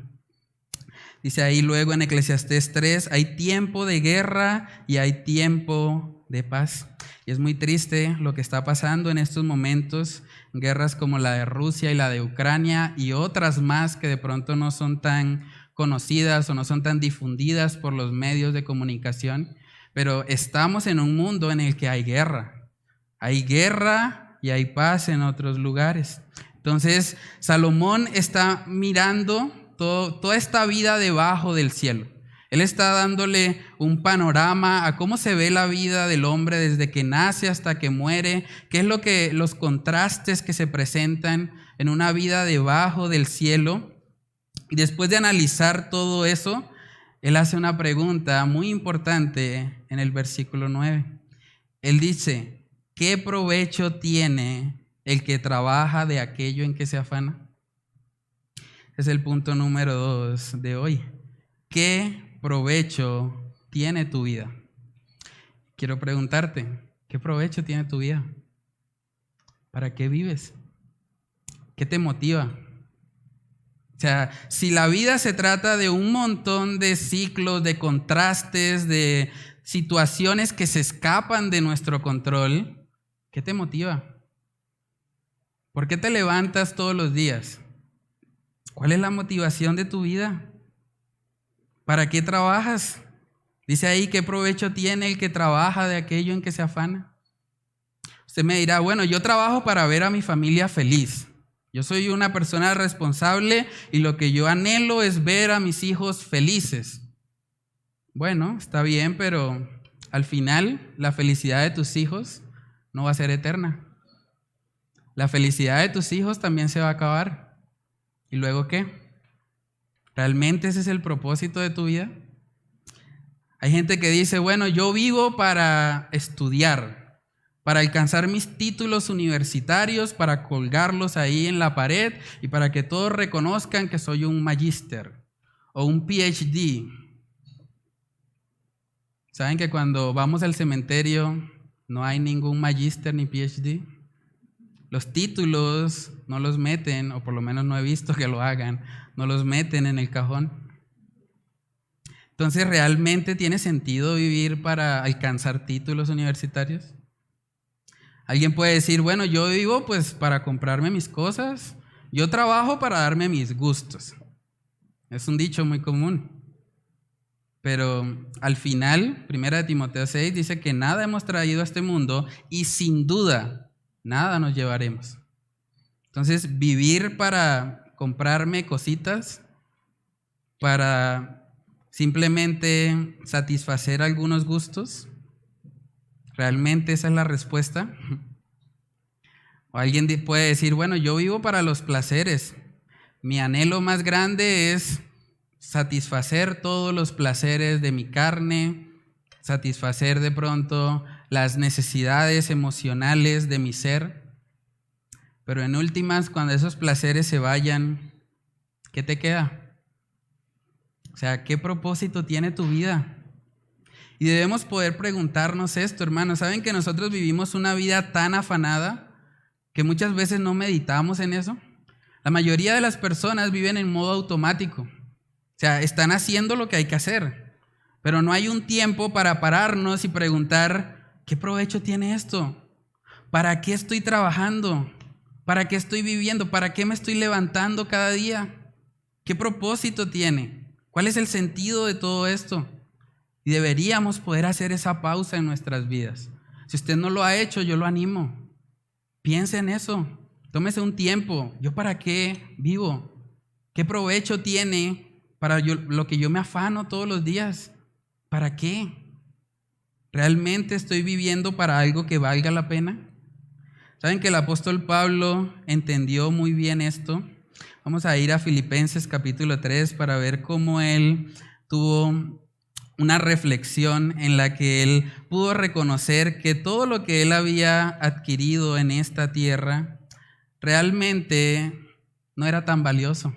A: Dice ahí luego en Eclesiastés 3, hay tiempo de guerra y hay tiempo de paz. Y es muy triste lo que está pasando en estos momentos, guerras como la de Rusia y la de Ucrania y otras más que de pronto no son tan conocidas o no son tan difundidas por los medios de comunicación, pero estamos en un mundo en el que hay guerra. Hay guerra y hay paz en otros lugares. Entonces, Salomón está mirando toda esta vida debajo del cielo. Él está dándole un panorama a cómo se ve la vida del hombre desde que nace hasta que muere, qué es lo que los contrastes que se presentan en una vida debajo del cielo. Y después de analizar todo eso, él hace una pregunta muy importante en el versículo 9. Él dice: ¿qué provecho tiene el que trabaja de aquello en que se afana? Es el punto número 2 de hoy. ¿Qué provecho tiene tu vida? Quiero preguntarte, ¿qué provecho tiene tu vida? ¿Para qué vives? ¿Qué te motiva? O sea, si la vida se trata de un montón de ciclos, de contrastes, de situaciones que se escapan de nuestro control, ¿qué te motiva? ¿Por qué te levantas todos los días? ¿Cuál es la motivación de tu vida? ¿Para qué trabajas? Dice ahí, ¿qué provecho tiene el que trabaja de aquello en que se afana? Usted me dirá, bueno, yo trabajo para ver a mi familia feliz. Yo soy una persona responsable y lo que yo anhelo es ver a mis hijos felices. Bueno, está bien, pero al final la felicidad de tus hijos no va a ser eterna. La felicidad de tus hijos también se va a acabar. ¿Y luego qué? ¿Realmente ese es el propósito de tu vida? Hay gente que dice, bueno, yo vivo para estudiar, para alcanzar mis títulos universitarios, para colgarlos ahí en la pared y para que todos reconozcan que soy un magíster o un PhD. ¿Saben que cuando vamos al cementerio no hay ningún magíster ni PhD? Los títulos no los meten, o por lo menos no he visto que lo hagan, no los meten en el cajón. Entonces, ¿realmente tiene sentido vivir para alcanzar títulos universitarios? Alguien puede decir, bueno, yo vivo pues para comprarme mis cosas, yo trabajo para darme mis gustos. Es un dicho muy común. Pero al final, 1 Timoteo 6 dice que nada hemos traído a este mundo y sin duda nada nos llevaremos. Entonces, vivir para comprarme cositas, para simplemente satisfacer algunos gustos, ¿realmente esa es la respuesta? O alguien puede decir, bueno, yo vivo para los placeres. Mi anhelo más grande es satisfacer todos los placeres de mi carne, satisfacer de pronto las necesidades emocionales de mi ser. Pero en últimas, cuando esos placeres se vayan, ¿qué te queda? O sea, ¿qué propósito tiene tu vida? Y debemos poder preguntarnos esto, hermanos. ¿Saben que nosotros vivimos una vida tan afanada que muchas veces no meditamos en eso? La mayoría de las personas viven en modo automático. O sea, están haciendo lo que hay que hacer, pero no hay un tiempo para pararnos y preguntar, ¿qué provecho tiene esto? ¿Para qué estoy trabajando? ¿Para qué estoy viviendo? ¿Para qué me estoy levantando cada día? ¿Qué propósito tiene? ¿Cuál es el sentido de todo esto? Y deberíamos poder hacer esa pausa en nuestras vidas. Si usted no lo ha hecho, yo lo animo. Piense en eso. Tómese un tiempo. ¿Yo para qué vivo? ¿Qué provecho tiene para lo que yo me afano todos los días? ¿Para qué? ¿Realmente estoy viviendo para algo que valga la pena? ¿Saben que el apóstol Pablo entendió muy bien esto? Vamos a ir a Filipenses capítulo 3 para ver cómo él tuvo una reflexión en la que él pudo reconocer que todo lo que él había adquirido en esta tierra realmente no era tan valioso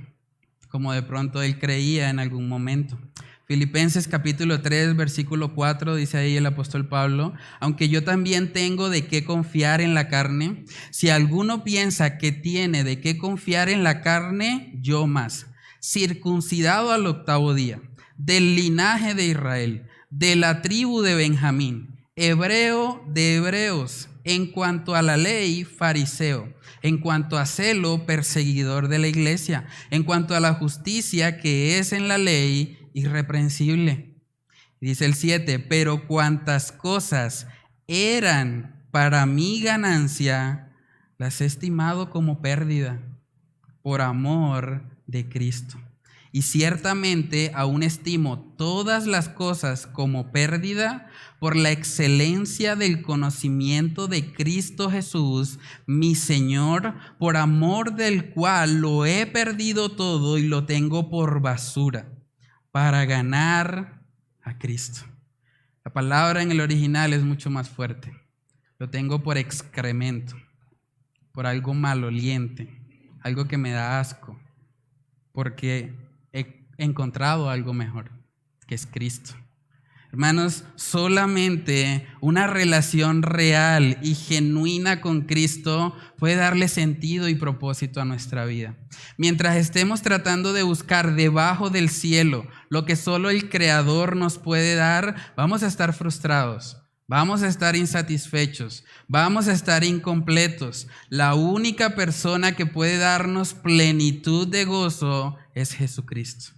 A: como de pronto él creía en algún momento. Filipenses capítulo 3, versículo 4, dice ahí el apóstol Pablo, aunque yo también tengo de qué confiar en la carne, si alguno piensa que tiene de qué confiar en la carne, yo más, circuncidado al 8º día, del linaje de Israel, de la tribu de Benjamín, hebreo de hebreos, en cuanto a la ley, fariseo, en cuanto a celo, perseguidor de la iglesia, en cuanto a la justicia que es en la ley, irreprensible. Dice el 7, pero cuantas cosas eran para mi ganancia, las he estimado como pérdida por amor de Cristo. Y ciertamente aún estimo todas las cosas como pérdida por la excelencia del conocimiento de Cristo Jesús, mi Señor, por amor del cual lo he perdido todo y lo tengo por basura, para ganar a Cristo. La palabra en el original es mucho más fuerte. Lo tengo por excremento, por algo maloliente, algo que me da asco, porque he encontrado algo mejor, que es Cristo. Hermanos, solamente una relación real y genuina con Cristo puede darle sentido y propósito a nuestra vida. Mientras estemos tratando de buscar debajo del cielo lo que solo el Creador nos puede dar, vamos a estar frustrados, vamos a estar insatisfechos, vamos a estar incompletos. La única persona que puede darnos plenitud de gozo es Jesucristo.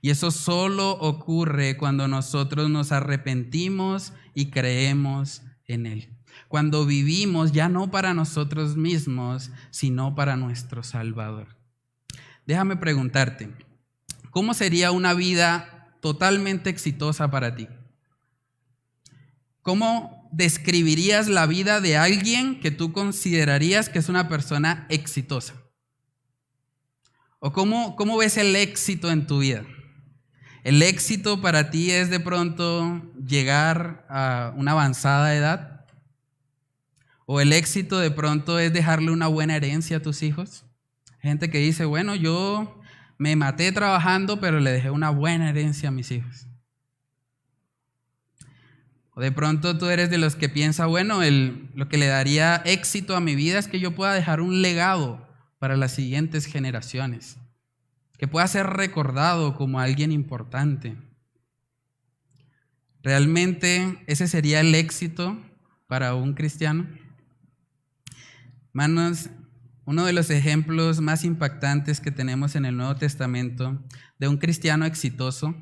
A: Y eso solo ocurre cuando nosotros nos arrepentimos y creemos en Él. Cuando vivimos ya no para nosotros mismos, sino para nuestro Salvador. Déjame preguntarte, ¿cómo sería una vida totalmente exitosa para ti? ¿Cómo describirías la vida de alguien que tú considerarías que es una persona exitosa? ¿O cómo ves el éxito en tu vida? ¿El éxito para ti es de pronto llegar a una avanzada edad? ¿O el éxito de pronto es dejarle una buena herencia a tus hijos? Hay gente que dice, bueno, yo me maté trabajando, pero le dejé una buena herencia a mis hijos. O de pronto tú eres de los que piensa, bueno, lo que le daría éxito a mi vida es que yo pueda dejar un legado para las siguientes generaciones, que pueda ser recordado como alguien importante. ¿Realmente ese sería el éxito para un cristiano? Hermanos, uno de los ejemplos más impactantes que tenemos en el Nuevo Testamento de un cristiano exitoso,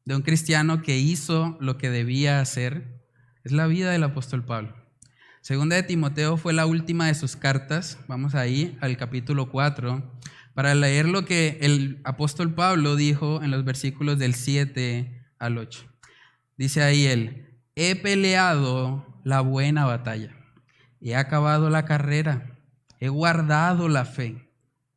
A: de un cristiano que hizo lo que debía hacer, es la vida del apóstol Pablo. Segunda de Timoteo fue la última de sus cartas. Vamos ahí al capítulo 4 para leer lo que el apóstol Pablo dijo en los versículos del 7 al 8. Dice ahí él: he peleado la buena batalla, he acabado la carrera, he guardado la fe.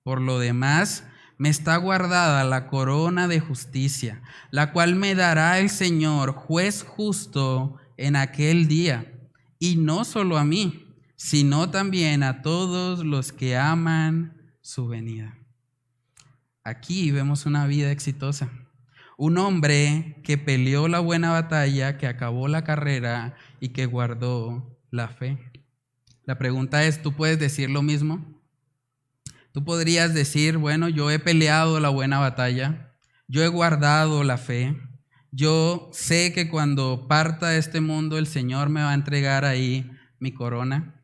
A: Por lo demás, me está guardada la corona de justicia, la cual me dará el Señor, juez justo, en aquel día. Y no solo a mí, sino también a todos los que aman su venida. Aquí vemos una vida exitosa. Un hombre que peleó la buena batalla, que acabó la carrera y que guardó la fe. La pregunta es, ¿tú puedes decir lo mismo? Tú podrías decir, bueno, yo he peleado la buena batalla, yo he guardado la fe, yo sé que cuando parta de este mundo el Señor me va a entregar ahí mi corona.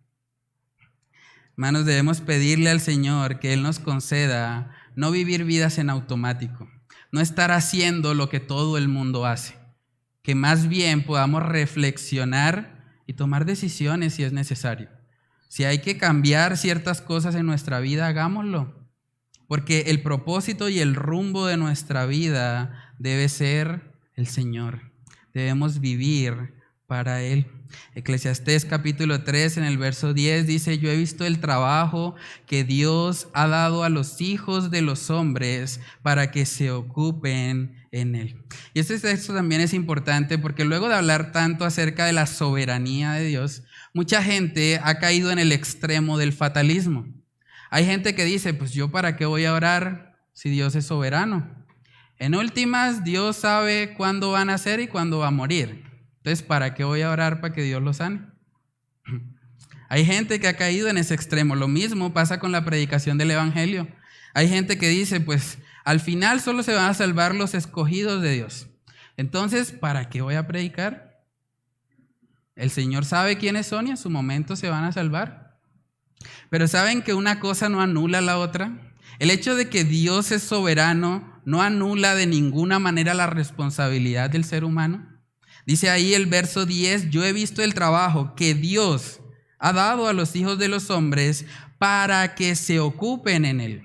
A: Hermanos, debemos pedirle al Señor que Él nos conceda no vivir vidas en automático, no estar haciendo lo que todo el mundo hace, que más bien podamos reflexionar y tomar decisiones si es necesario. Si hay que cambiar ciertas cosas en nuestra vida, hagámoslo, porque el propósito y el rumbo de nuestra vida debe ser el Señor. Debemos vivir para Él. Eclesiastés capítulo 3 en el verso 10 dice: yo he visto el trabajo que Dios ha dado a los hijos de los hombres para que se ocupen en Él. Y este texto también es importante porque luego de hablar tanto acerca de la soberanía de Dios, mucha gente ha caído en el extremo del fatalismo. Hay gente que dice, pues yo para qué voy a orar si Dios es soberano. En últimas, Dios sabe cuándo va a nacer y cuándo va a morir. Entonces, ¿para qué voy a orar para que Dios lo sane? Hay gente que ha caído en ese extremo. Lo mismo pasa con la predicación del evangelio. Hay gente que dice, pues al final solo se van a salvar los escogidos de Dios. Entonces, ¿para qué voy a predicar? El Señor sabe quiénes son y en su momento se van a salvar. Pero ¿saben que una cosa no anula la otra? El hecho de que Dios es soberano no anula de ninguna manera la responsabilidad del ser humano. Dice ahí el verso 10, yo he visto el trabajo que Dios ha dado a los hijos de los hombres para que se ocupen en él.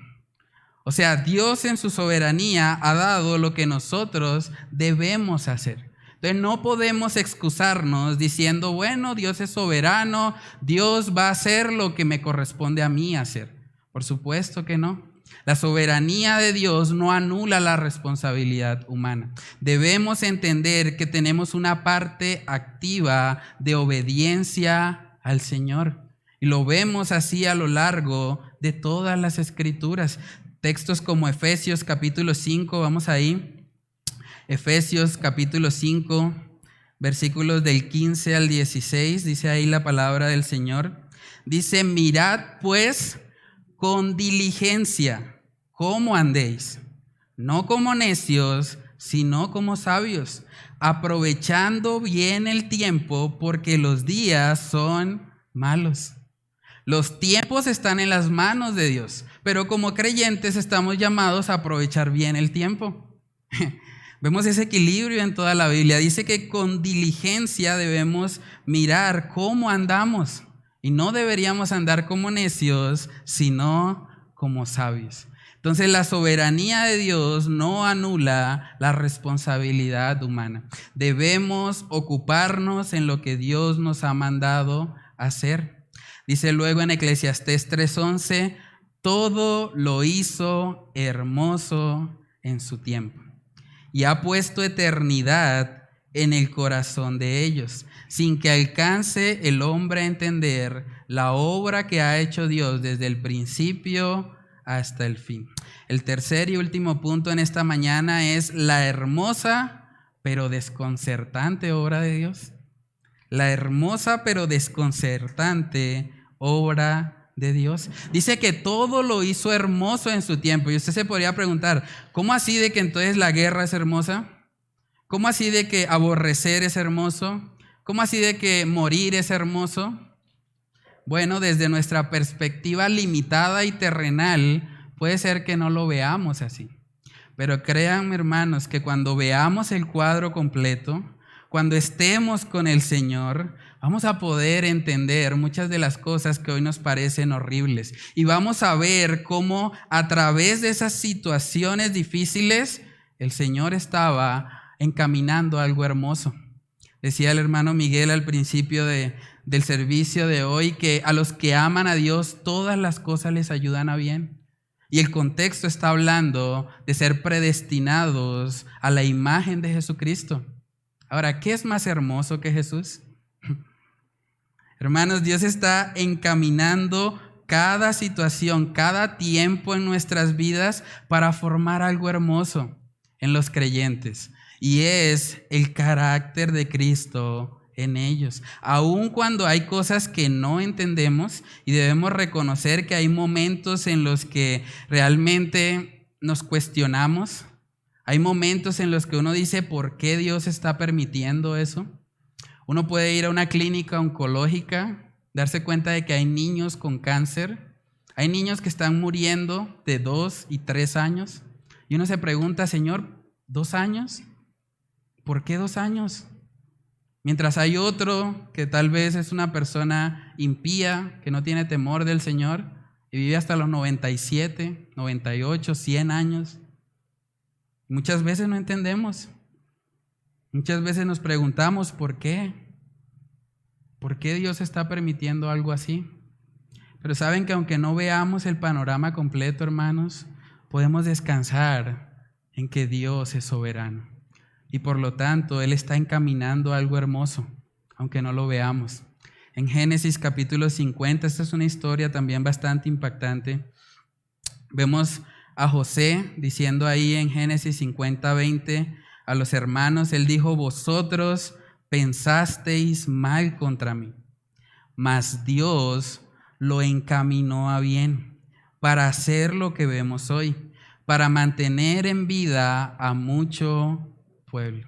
A: O sea, Dios en su soberanía ha dado lo que nosotros debemos hacer. Entonces no podemos excusarnos diciendo, bueno, Dios es soberano, Dios va a hacer lo que me corresponde a mí hacer. Por supuesto que no. La soberanía de Dios no anula la responsabilidad humana. Debemos entender que tenemos una parte activa de obediencia al Señor. Y lo vemos así a lo largo de todas las Escrituras. Textos como Efesios capítulo 5, vamos ahí. Efesios capítulo 5, versículos del 15 al 16, dice ahí la palabra del Señor. Dice, mirad pues con diligencia cómo andéis, no como necios, sino como sabios, aprovechando bien el tiempo, porque los días son malos. Los tiempos están en las manos de Dios, pero como creyentes estamos llamados a aprovechar bien el tiempo. Vemos ese equilibrio en toda la Biblia. Dice que con diligencia debemos mirar cómo andamos y no deberíamos andar como necios, sino como sabios. Entonces la soberanía de Dios no anula la responsabilidad humana. Debemos ocuparnos en lo que Dios nos ha mandado hacer. Dice luego en Eclesiastés 3:11, todo lo hizo hermoso en su tiempo y ha puesto eternidad en el corazón de ellos, sin que alcance el hombre a entender la obra que ha hecho Dios desde el principio hasta el fin. El tercer y último punto en esta mañana es la hermosa pero desconcertante obra de Dios. la hermosa pero desconcertante obra de Dios. Dice que todo lo hizo hermoso en su tiempo. Y usted se podría preguntar, ¿cómo así de que entonces la guerra es hermosa? ¿Cómo así de que aborrecer es hermoso? ¿Cómo así de que morir es hermoso? Bueno, desde nuestra perspectiva limitada y terrenal, puede ser que no lo veamos así. Pero créanme, hermanos, que cuando veamos el cuadro completo, cuando estemos con el Señor, vamos a poder entender muchas de las cosas que hoy nos parecen horribles. Y vamos a ver cómo a través de esas situaciones difíciles, el Señor estaba encaminando algo hermoso. Decía el hermano Miguel al principio del servicio de hoy que a los que aman a Dios todas las cosas les ayudan a bien. Y el contexto está hablando de ser predestinados a la imagen de Jesucristo. Ahora, ¿qué es más hermoso que Jesús? Hermanos, Dios está encaminando cada situación, cada tiempo en nuestras vidas para formar algo hermoso en los creyentes. Y es el carácter de Cristo en ellos. Aun cuando hay cosas que no entendemos y debemos reconocer que hay momentos en los que realmente nos cuestionamos. Hay momentos en los que uno dice, ¿por qué Dios está permitiendo eso? Uno puede ir a una clínica oncológica, darse cuenta de que hay niños con cáncer. Hay niños que están muriendo de 2 y 3 años. Y uno se pregunta, Señor, ¿2 años? ¿Por qué 2 años? Mientras hay otro que tal vez es una persona impía, que no tiene temor del Señor y vive hasta los 97, 98, 100 años. Muchas veces no entendemos. Muchas veces nos preguntamos ¿por qué? ¿Por qué Dios está permitiendo algo así? Pero saben que aunque no veamos el panorama completo, hermanos, podemos descansar en que Dios es soberano. Y por lo tanto, Él está encaminando algo hermoso, aunque no lo veamos. En Génesis capítulo 50, esta es una historia también bastante impactante. Vemos a José diciendo ahí en Génesis 50:20 a los hermanos, él dijo, vosotros pensasteis mal contra mí, mas Dios lo encaminó a bien para hacer lo que vemos hoy, para mantener en vida a mucho pueblo.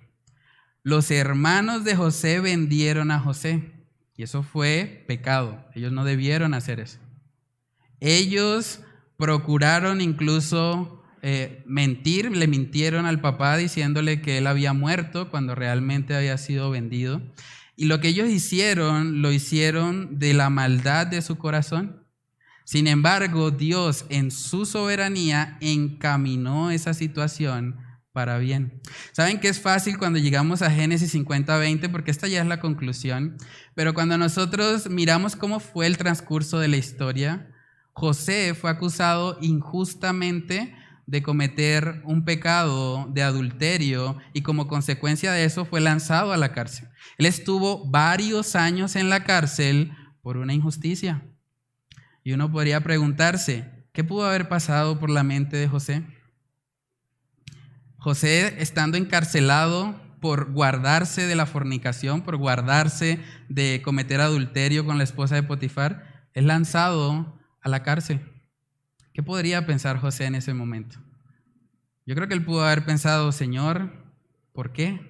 A: Los hermanos de José vendieron a José y eso fue pecado. Ellos no debieron hacer eso. Ellos procuraron incluso mentir, le mintieron al papá diciéndole que él había muerto cuando realmente había sido vendido. Y lo que ellos hicieron, lo hicieron de la maldad de su corazón. Sin embargo, Dios en su soberanía encaminó esa situación para bien. Saben que es fácil cuando llegamos a Génesis 50:20 porque esta ya es la conclusión, pero cuando nosotros miramos cómo fue el transcurso de la historia, José fue acusado injustamente de cometer un pecado de adulterio y como consecuencia de eso fue lanzado a la cárcel. Él estuvo varios años en la cárcel por una injusticia. Y uno podría preguntarse, ¿qué pudo haber pasado por la mente de José? José, estando encarcelado por guardarse de la fornicación, por guardarse de cometer adulterio con la esposa de Potifar, es lanzado a la cárcel. ¿Qué podría pensar José en ese momento? Yo creo que él pudo haber pensado, Señor, ¿por qué?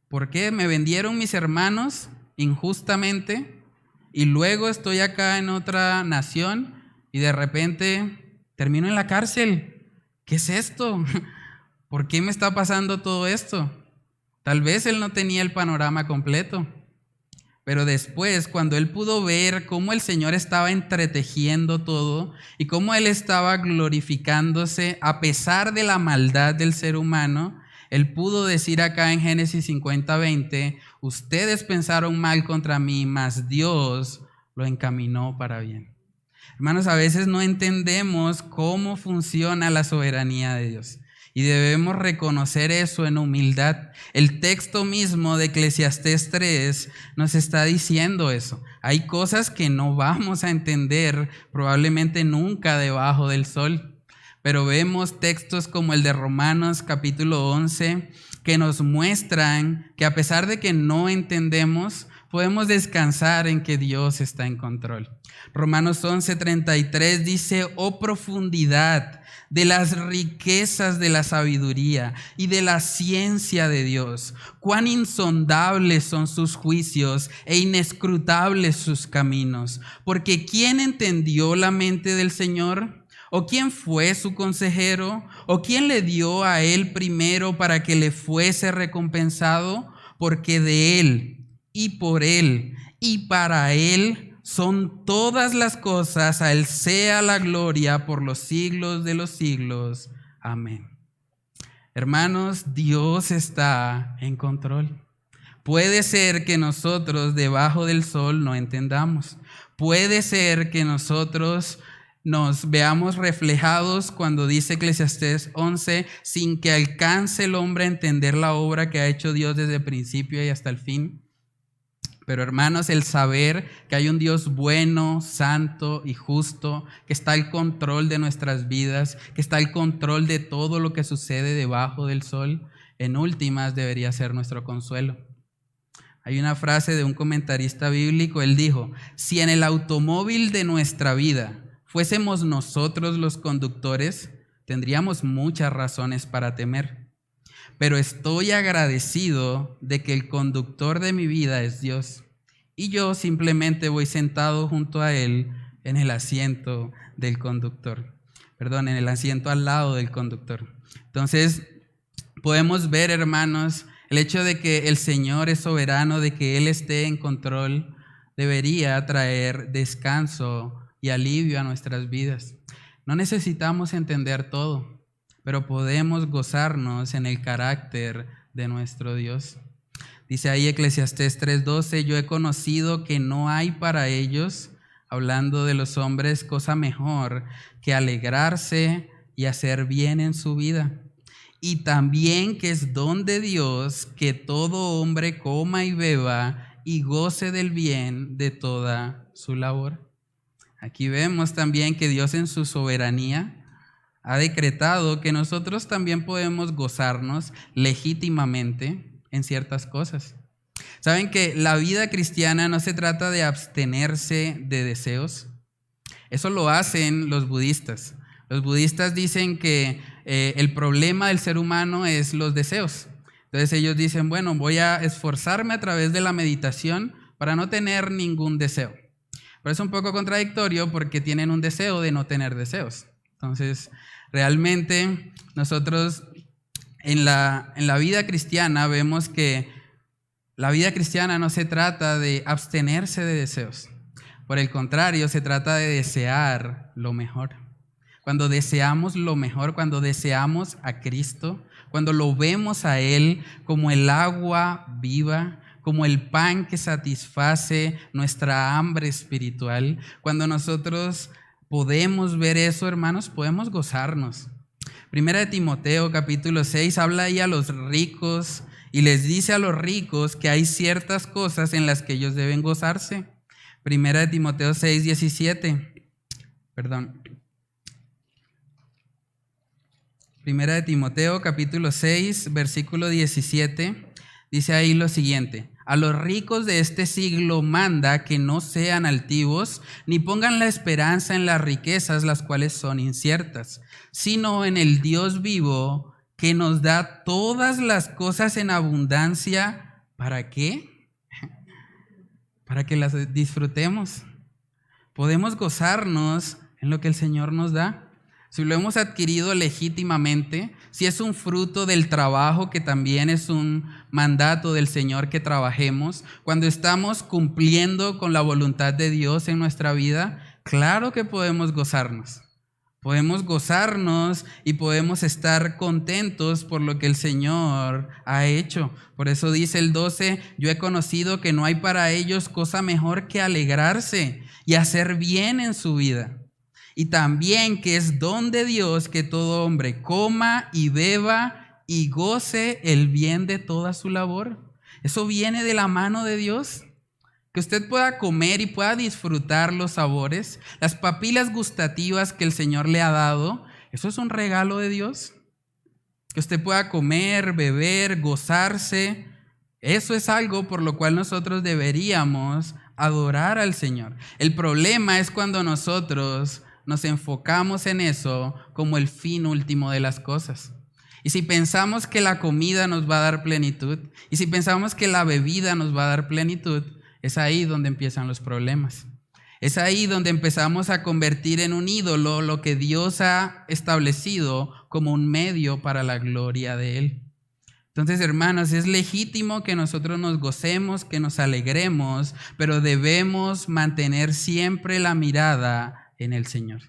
A: ¿Por qué me vendieron mis hermanos injustamente y luego estoy acá en otra nación y de repente termino en la cárcel? ¿Qué es esto? ¿Por qué me está pasando todo esto? Tal vez él no tenía el panorama completo, pero después cuando él pudo ver cómo el Señor estaba entretejiendo todo y cómo él estaba glorificándose a pesar de la maldad del ser humano, él pudo decir acá en Génesis 50:20, ustedes pensaron mal contra mí, mas Dios lo encaminó para bien. Hermanos, a veces no entendemos cómo funciona la soberanía de Dios. Y debemos reconocer eso en humildad. El texto mismo de Eclesiastés 3 nos está diciendo eso. Hay cosas que no vamos a entender probablemente nunca debajo del sol. Pero vemos textos como el de Romanos capítulo 11 que nos muestran que a pesar de que no entendemos, Podemos descansar en que Dios está en control. Romanos 11:33 dice: oh profundidad de las riquezas de la sabiduría y de la ciencia de Dios, cuán insondables son sus juicios e inescrutables sus caminos. Porque ¿quién entendió la mente del Señor? ¿O quién fue su consejero? ¿O quién le dio a él primero para que le fuese recompensado? Porque de él y por él y para él son todas las cosas. A él sea la gloria por los siglos de los siglos. Amén. Hermanos, Dios está en control. Puede ser que nosotros debajo del sol no entendamos. Puede ser que nosotros nos veamos reflejados cuando dice Eclesiastés 11, sin que alcance el hombre a entender la obra que ha hecho Dios desde el principio y hasta el fin. Pero hermanos, el saber que hay un Dios bueno, santo y justo, que está al control de nuestras vidas, que está al control de todo lo que sucede debajo del sol, en últimas debería ser nuestro consuelo. Hay una frase de un comentarista bíblico, él dijo: si en el automóvil de nuestra vida fuésemos nosotros los conductores, tendríamos muchas razones para temer. Pero estoy agradecido de que el conductor de mi vida es Dios, y yo simplemente voy sentado junto a Él en el asiento del conductor. En el asiento al lado del conductor. Entonces, podemos ver, hermanos, el hecho de que el Señor es soberano, de que Él esté en control, debería traer descanso y alivio a nuestras vidas. No necesitamos entender todo, pero podemos gozarnos en el carácter de nuestro Dios. Dice ahí Eclesiastés 3:12: yo he conocido que no hay para ellos, hablando de los hombres, cosa mejor que alegrarse y hacer bien en su vida. Y también que es don de Dios que todo hombre coma y beba y goce del bien de toda su labor. Aquí vemos también que Dios en su soberanía ha decretado que nosotros también podemos gozarnos legítimamente en ciertas cosas. ¿Saben que la vida cristiana no se trata de abstenerse de deseos? Eso lo hacen los budistas. Los budistas dicen que el problema del ser humano es los deseos. Entonces ellos dicen, bueno, voy a esforzarme a través de la meditación para no tener ningún deseo. Pero es un poco contradictorio porque tienen un deseo de no tener deseos. Entonces, realmente nosotros en la vida cristiana vemos que la vida cristiana no se trata de abstenerse de deseos. Por el contrario, se trata de desear lo mejor. Cuando deseamos lo mejor, cuando deseamos a Cristo, cuando lo vemos a Él como el agua viva, como el pan que satisface nuestra hambre espiritual, cuando nosotros podemos ver eso, hermanos, podemos gozarnos. Primera de Timoteo capítulo 6 habla ahí a los ricos y les dice a los ricos que hay ciertas cosas en las que ellos deben gozarse. Primera de Timoteo 6:17. Primera de Timoteo capítulo 6 versículo 17 dice ahí lo siguiente: a los ricos de este siglo manda que no sean altivos, ni pongan la esperanza en las riquezas, las cuales son inciertas, sino en el Dios vivo, que nos da todas las cosas en abundancia. ¿Para qué? Para que las disfrutemos. Podemos gozarnos en lo que el Señor nos da. Si lo hemos adquirido legítimamente, si es un fruto del trabajo, que también es un mandato del Señor que trabajemos, cuando estamos cumpliendo con la voluntad de Dios en nuestra vida, claro que podemos gozarnos. Podemos gozarnos y podemos estar contentos por lo que el Señor ha hecho. Por eso dice el 12, yo he conocido que no hay para ellos cosa mejor que alegrarse y hacer bien en su vida. Y también que es don de Dios que todo hombre coma y beba y goce el bien de toda su labor. Eso viene de la mano de Dios. Que usted pueda comer y pueda disfrutar los sabores, las papilas gustativas que el Señor le ha dado, eso es un regalo de Dios. Que usted pueda comer, beber, gozarse, Eso es algo por lo cual nosotros deberíamos adorar al Señor. El problema es cuando nosotros nos enfocamos en eso como el fin último de las cosas. Y si pensamos que la comida nos va a dar plenitud, y si pensamos que la bebida nos va a dar plenitud, es ahí donde empiezan los problemas. Es ahí donde empezamos a convertir en un ídolo lo que Dios ha establecido como un medio para la gloria de Él. Entonces, hermanos, es legítimo que nosotros nos gocemos, que nos alegremos, pero debemos mantener siempre la mirada en el Señor.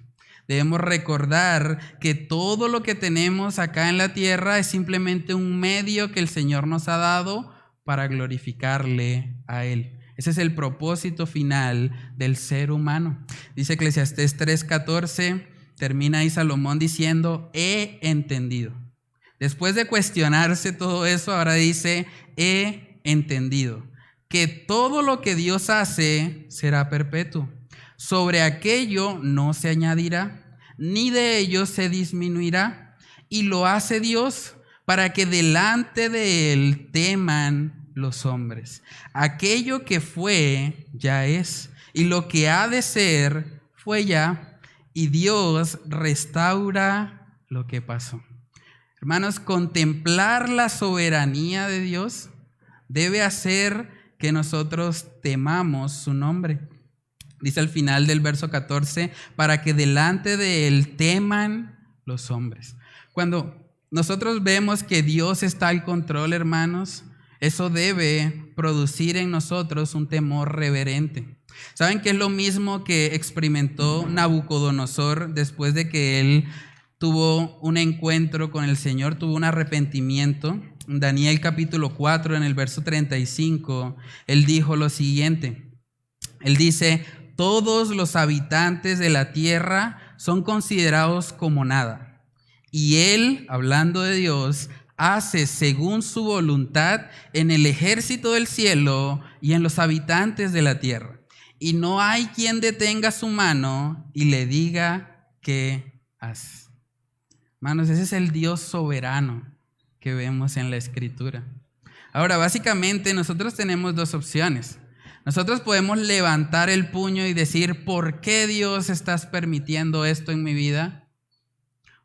A: Debemos recordar que todo lo que tenemos acá en la tierra es simplemente un medio que el Señor nos ha dado para glorificarle a Él. Ese es el propósito final del ser humano. Dice Eclesiastés 3:14, termina ahí Salomón diciendo, he entendido. Después de cuestionarse todo eso, ahora dice, he entendido que todo lo que Dios hace será perpetuo. Sobre aquello no se añadirá, ni de ello se disminuirá. Y lo hace Dios para que delante de Él teman los hombres. Aquello que fue, ya es, y lo que ha de ser, fue ya, y Dios restaura lo que pasó. Hermanos, contemplar la soberanía de Dios debe hacer que nosotros temamos su nombre. Dice al final del verso 14, para que delante de Él teman los hombres. Cuando nosotros vemos que Dios está al control, hermanos, eso debe producir en nosotros un temor reverente. ¿Saben qué es lo mismo que experimentó Nabucodonosor después de que él tuvo un encuentro con el Señor, tuvo un arrepentimiento? En Daniel capítulo 4, en el verso 35, él dijo lo siguiente. Él dice, todos los habitantes de la tierra son considerados como nada. Y él, hablando de Dios, hace según su voluntad en el ejército del cielo y en los habitantes de la tierra. Y no hay quien detenga su mano y le diga qué hace. Hermanos, ese es el Dios soberano que vemos en la Escritura. Ahora, básicamente nosotros tenemos dos opciones. Nosotros podemos levantar el puño y decir, ¿por qué Dios estás permitiendo esto en mi vida?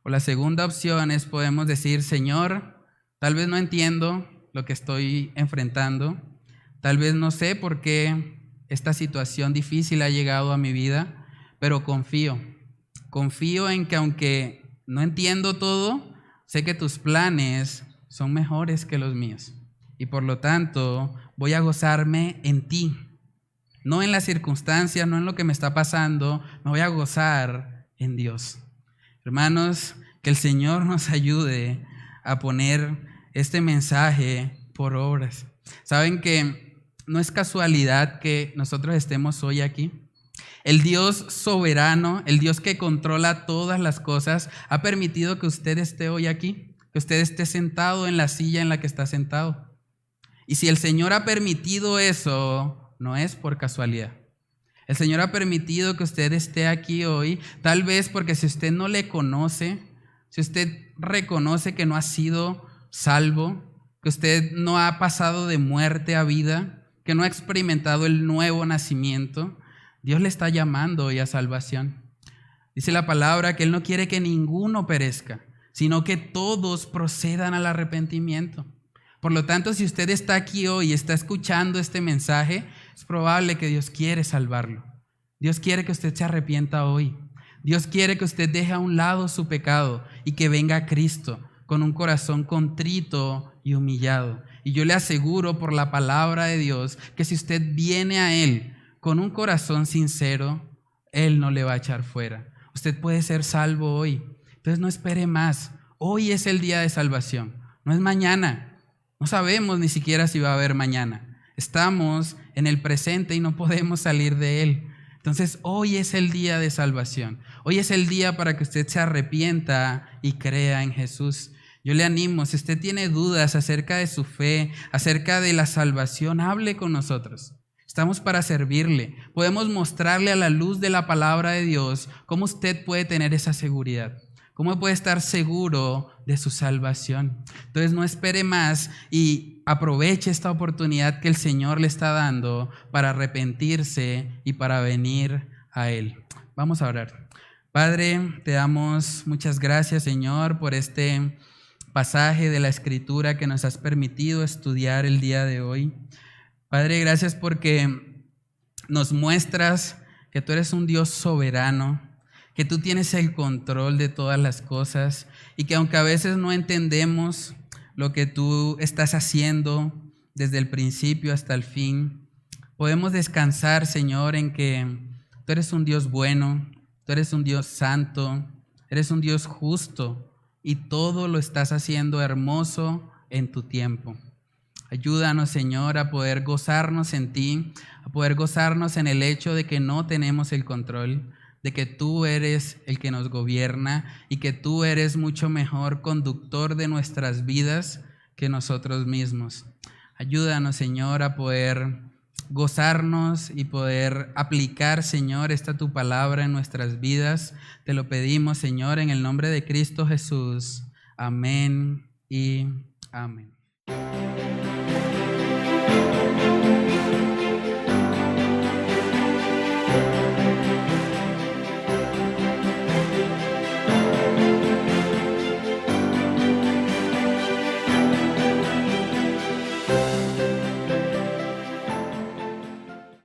A: O la segunda opción es podemos decir, Señor, tal vez no entiendo lo que estoy enfrentando. Tal vez no sé por qué esta situación difícil ha llegado a mi vida, pero confío. Confío en que aunque no entiendo todo, sé que tus planes son mejores que los míos. Y por lo tanto, voy a gozarme en ti. No en las circunstancias, no en lo que me está pasando, me voy a gozar en Dios. Hermanos, que el Señor nos ayude a poner este mensaje por obras. ¿Saben que no es casualidad que nosotros estemos hoy aquí? El Dios soberano, el Dios que controla todas las cosas, ha permitido que usted esté hoy aquí, que usted esté sentado en la silla en la que está sentado. Y si el Señor ha permitido eso, no es por casualidad. El Señor ha permitido que usted esté aquí hoy, tal vez porque si usted no le conoce, si usted reconoce que no ha sido salvo, que usted no ha pasado de muerte a vida, que no ha experimentado el nuevo nacimiento, Dios le está llamando hoy a salvación. Dice la palabra que Él no quiere que ninguno perezca, sino que todos procedan al arrepentimiento. Por lo tanto, si usted está aquí hoy y está escuchando este mensaje, es probable que Dios quiere salvarlo. Dios quiere que usted se arrepienta hoy. Dios quiere que usted deje a un lado su pecado y que venga a Cristo con un corazón contrito y humillado. Y yo le aseguro por la palabra de Dios que si usted viene a Él con un corazón sincero, Él no le va a echar fuera. Usted puede ser salvo hoy. Entonces no espere más. Hoy es el día de salvación. No es mañana. No sabemos ni siquiera si va a haber mañana. Estamos en el presente y no podemos salir de él. Entonces hoy es el día de salvación. Hoy es el día para que usted se arrepienta y crea en Jesús. Yo le animo, si usted tiene dudas acerca de su fe, acerca de la salvación, hable con nosotros. Estamos para servirle. Podemos mostrarle a la luz de la palabra de Dios cómo usted puede tener esa seguridad. ¿Cómo puede estar seguro de su salvación? Entonces no espere más y aproveche esta oportunidad que el Señor le está dando para arrepentirse y para venir a Él. Vamos a orar. Padre, te damos muchas gracias, Señor, por este pasaje de la Escritura que nos has permitido estudiar el día de hoy. Padre, gracias porque nos muestras que tú eres un Dios soberano, que tú tienes el control de todas las cosas y que aunque a veces no entendemos lo que tú estás haciendo desde el principio hasta el fin, podemos descansar, Señor, en que tú eres un Dios bueno, tú eres un Dios santo, eres un Dios justo y todo lo estás haciendo hermoso en tu tiempo. Ayúdanos, Señor, a poder gozarnos en ti, a poder gozarnos en el hecho de que no tenemos el control, de que tú eres el que nos gobierna y que tú eres mucho mejor conductor de nuestras vidas que nosotros mismos. Ayúdanos, Señor, a poder gozarnos y poder aplicar, Señor, esta tu palabra en nuestras vidas. Te lo pedimos, Señor, en el nombre de Cristo Jesús. Amén y amén.